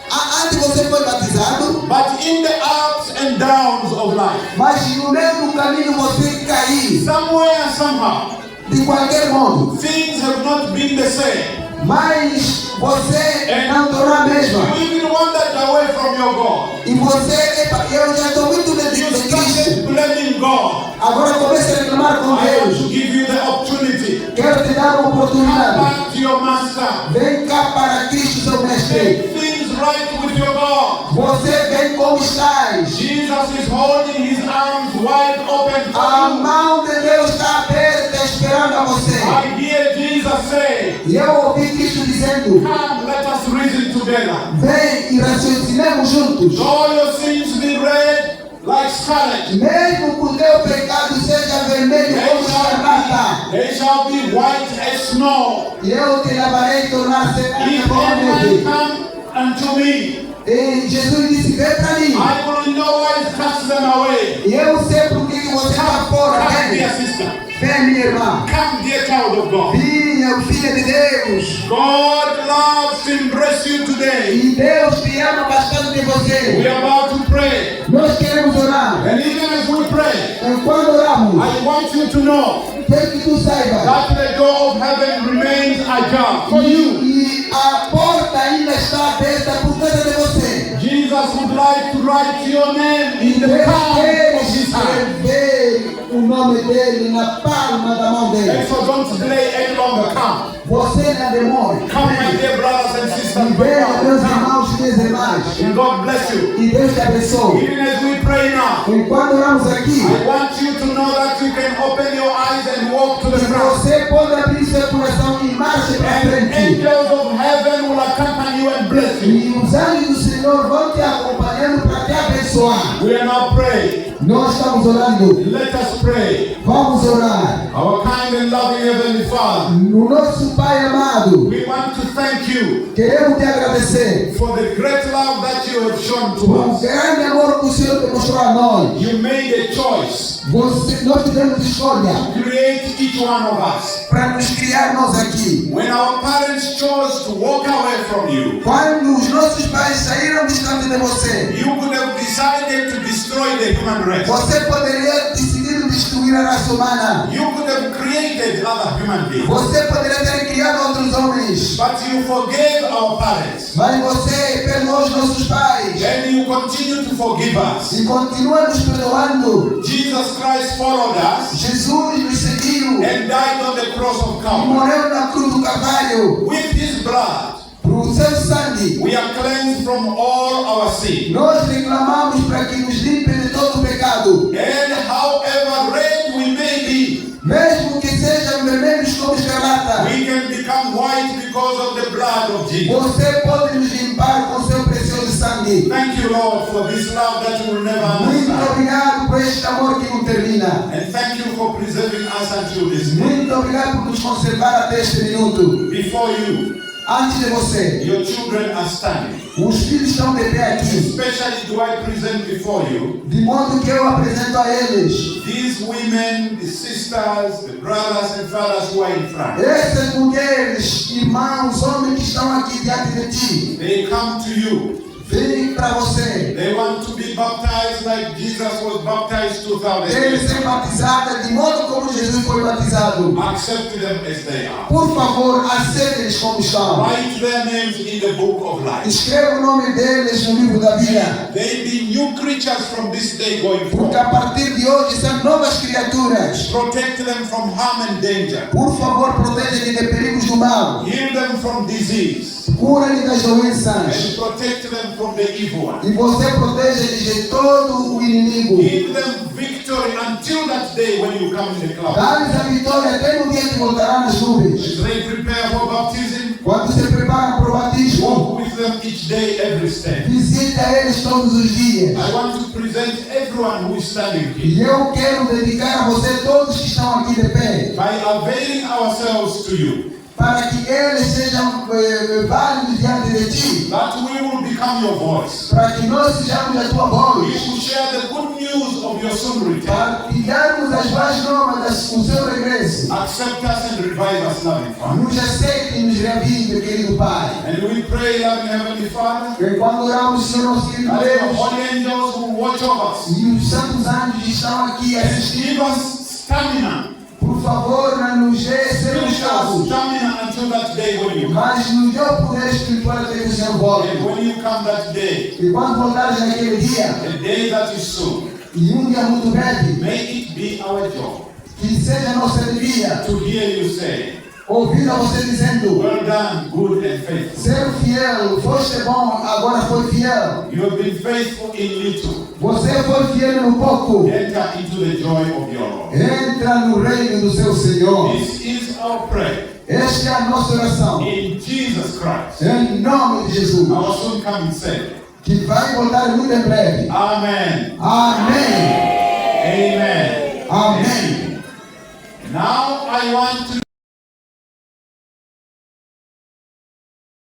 Speaker 1: antes você foi batizado,
Speaker 2: but in the ups and downs of life,
Speaker 1: mas no meio do caminho você caiu.
Speaker 2: somewhere, somehow,
Speaker 1: De qualquer modo,
Speaker 2: things have not been the same.
Speaker 1: mas você não tornou a mesma.
Speaker 2: You even wandered away from your God.
Speaker 1: E você, epa, eu já estou muito
Speaker 2: You
Speaker 1: de Cristo.
Speaker 2: started blaming God.
Speaker 1: Agora comece a reclamar com
Speaker 2: I want
Speaker 1: Deus.
Speaker 2: to give you the opportunity.
Speaker 1: Quero te dar uma
Speaker 2: Come
Speaker 1: oportunidade.
Speaker 2: back to your Master.
Speaker 1: Vem cá para Cristo, seu mestre.
Speaker 2: Make things right with your God.
Speaker 1: Você vem como estás.
Speaker 2: Jesus is holding His arms wide open for
Speaker 1: A
Speaker 2: you.
Speaker 1: mão de Deus está aberta esperando a você.
Speaker 2: I hear Jesus say,
Speaker 1: E eu ouvi Cristo dizendo:
Speaker 2: come, let us reason together.
Speaker 1: vem e raciocinemos juntos.
Speaker 2: All your sins be red like scarlet.
Speaker 1: Mesmo que o teu pecado seja vermelho como escarlata,
Speaker 2: They shall be white as snow.
Speaker 1: e eu te lavarei e tornar-se
Speaker 2: If
Speaker 1: como a
Speaker 2: anyone
Speaker 1: neve.
Speaker 2: come unto me,
Speaker 1: E Jesus disse: vem para mim.
Speaker 2: I will in no wise cast them away.
Speaker 1: E eu sei por que você está fora.
Speaker 2: Come, dear
Speaker 1: Vem,
Speaker 2: sister.
Speaker 1: vem, minha irmã.
Speaker 2: Come, dear child of God.
Speaker 1: Minha filha de Deus.
Speaker 2: God loves to embrace you today.
Speaker 1: E Deus te ama bastante de
Speaker 2: We
Speaker 1: você.
Speaker 2: are about to pray.
Speaker 1: Nós queremos orar.
Speaker 2: And even as we pray,
Speaker 1: Enquanto oramos,
Speaker 2: I want you to know
Speaker 1: quero que tu saibas.
Speaker 2: that the door of heaven remains ajar for you.
Speaker 1: E a porta ainda está aberta por causa de você.
Speaker 2: Jesus would like to write your name in the
Speaker 1: Deus
Speaker 2: palm
Speaker 1: quer
Speaker 2: of His hand.
Speaker 1: escrever o nome dele na palma da mão
Speaker 2: And
Speaker 1: dele.
Speaker 2: so don't delay any longer. Come.
Speaker 1: Você não demore.
Speaker 2: Come, my dear brothers and sisters.
Speaker 1: E venha, meus
Speaker 2: Come.
Speaker 1: irmãos e minhas irmãs.
Speaker 2: And God bless you.
Speaker 1: E Deus te abençoe.
Speaker 2: Even as we pray now,
Speaker 1: Enquanto oramos aqui,
Speaker 2: I want you to know that you can open your eyes and walk to the
Speaker 1: que
Speaker 2: front.
Speaker 1: você pode abrir seu coração e marche para
Speaker 2: And
Speaker 1: frente.
Speaker 2: angels of heaven will accompany you and bless you.
Speaker 1: E os anjos do Senhor vão te acompanhando para te abençoar.
Speaker 2: We are now praying.
Speaker 1: Nós estamos orando.
Speaker 2: Let us pray.
Speaker 1: Vamos orar.
Speaker 2: Our kind and loving Heavenly Father,
Speaker 1: No nosso Pai amado,
Speaker 2: we want to thank you
Speaker 1: queremos te agradecer
Speaker 2: for the great love that you have shown to
Speaker 1: por
Speaker 2: us.
Speaker 1: grande amor que o Senhor demonstrou a nós.
Speaker 2: You made a choice
Speaker 1: Nós tivemos escolha
Speaker 2: to create each one of us.
Speaker 1: para nos criar nós aqui.
Speaker 2: When our parents chose to walk away from you,
Speaker 1: Quando os nossos pais saíram distante de você,
Speaker 2: you could have decided to destroy the human race.
Speaker 1: você poderia decidir destruir a raça humana.
Speaker 2: You could have created other human beings.
Speaker 1: Você poderia ter criado outros homens,
Speaker 2: But you forgave our parents.
Speaker 1: mas você perdoou os nossos pais
Speaker 2: And you continue to forgive us.
Speaker 1: e continua nos perdoando.
Speaker 2: Jesus Christ followed us
Speaker 1: Jesus nos seguiu
Speaker 2: and died on the cross of
Speaker 1: e
Speaker 2: Calvary.
Speaker 1: morreu na cruz do Calvário.
Speaker 2: With his blood,
Speaker 1: Por seu sangue,
Speaker 2: we are cleansed from all our sin.
Speaker 1: nós reclamamos para que nos limpe de todo o pecado.
Speaker 2: And however red we may be,
Speaker 1: Mesmo que sejam vermelhos como escarlata,
Speaker 2: we can become white because of the blood of Jesus.
Speaker 1: você pode nos limpar com seu precioso sangue.
Speaker 2: Thank you, Lord, for this love that we will never
Speaker 1: Muito
Speaker 2: understand.
Speaker 1: obrigado por este amor que não termina.
Speaker 2: And thank you for preserving us until this day.
Speaker 1: Muito obrigado por nos conservar até este minuto.
Speaker 2: Before you,
Speaker 1: Antes de você,
Speaker 2: your children are standing.
Speaker 1: os filhos estão de pé aqui,
Speaker 2: Especially do I present before you
Speaker 1: de modo que eu apresento a eles
Speaker 2: these women, the sisters, the brothers and fathers who are in front.
Speaker 1: essas mulheres, irmãos, homens que estão aqui diante de ti.
Speaker 2: They come to you.
Speaker 1: Vem para você.
Speaker 2: They want to be baptized like Jesus was baptized 2000
Speaker 1: Eles
Speaker 2: years
Speaker 1: serem
Speaker 2: ago.
Speaker 1: batizados de modo como Jesus foi batizado.
Speaker 2: Accept them as they are.
Speaker 1: Por favor, aceite-eles como estão.
Speaker 2: Write their names in the book of life.
Speaker 1: Escreva o nome deles no livro da vida.
Speaker 2: They be new creatures from this day going
Speaker 1: Porque
Speaker 2: forward.
Speaker 1: a partir de hoje são novas criaturas.
Speaker 2: Protect them from harm and danger.
Speaker 1: Por favor, proteja-lhe de perigos do mal.
Speaker 2: Heal them from disease.
Speaker 1: Cura-lhe das
Speaker 2: And
Speaker 1: doenças.
Speaker 2: protect them from the evil one.
Speaker 1: E você proteja-lhe de todo o inimigo.
Speaker 2: Give them victory until that day when you come in the cloud.
Speaker 1: Dá-lhes a vitória até no dia que voltará nas nuvens.
Speaker 2: As they prepare for baptism,
Speaker 1: Quando se preparam para o batismo,
Speaker 2: walk with them each day, every step.
Speaker 1: visita eles todos os dias.
Speaker 2: I want to present everyone who is standing here
Speaker 1: E eu quero dedicar a você todos que estão aqui de pé,
Speaker 2: by availing ourselves to you,
Speaker 1: para que eles sejam válidos diante de ti,
Speaker 2: that we will become your voice.
Speaker 1: para que nós sejamos a tua
Speaker 2: We
Speaker 1: voz,
Speaker 2: will share the good news of your soon return.
Speaker 1: partilharmos as boas novas do seu regresso.
Speaker 2: Accept us and revive us, loving Father.
Speaker 1: Nos aceite e nos revive, querido Pai.
Speaker 2: And we pray, loving Heavenly Father,
Speaker 1: E quando oramos, Senhor nosso querido
Speaker 2: that your
Speaker 1: Deus,
Speaker 2: holy angels will watch over us.
Speaker 1: e os santos anjos estão aqui
Speaker 2: And
Speaker 1: assistindo,
Speaker 2: give us stamina.
Speaker 1: por favor, não nos dê sermos
Speaker 2: Give us
Speaker 1: salvos,
Speaker 2: stamina until that day when you come.
Speaker 1: mas nos dê o poder espiritual até que o Senhor volte.
Speaker 2: And when you come that day,
Speaker 1: E quando voltares naquele dia,
Speaker 2: a day that is soon,
Speaker 1: e dia muito breve,
Speaker 2: may it be our joy
Speaker 1: que seja a nossa alegria,
Speaker 2: to hear you say,
Speaker 1: ouvir a você dizendo:
Speaker 2: well done, good and faithful.
Speaker 1: ser fiel, foste bom, agora foi fiel.
Speaker 2: You have been faithful in little.
Speaker 1: Você foi fiel no pouco,
Speaker 2: Enter into the joy of your Lord.
Speaker 1: entra no reino do seu Senhor.
Speaker 2: This is our prayer.
Speaker 1: Esta é a nossa oração,
Speaker 2: In Jesus Christ,
Speaker 1: em nome de Jesus,
Speaker 2: our soon coming Savior.
Speaker 1: que vai voltar muito em breve.
Speaker 2: Amen.
Speaker 1: Amém.
Speaker 2: Amen.
Speaker 1: Amém.
Speaker 2: Now I want to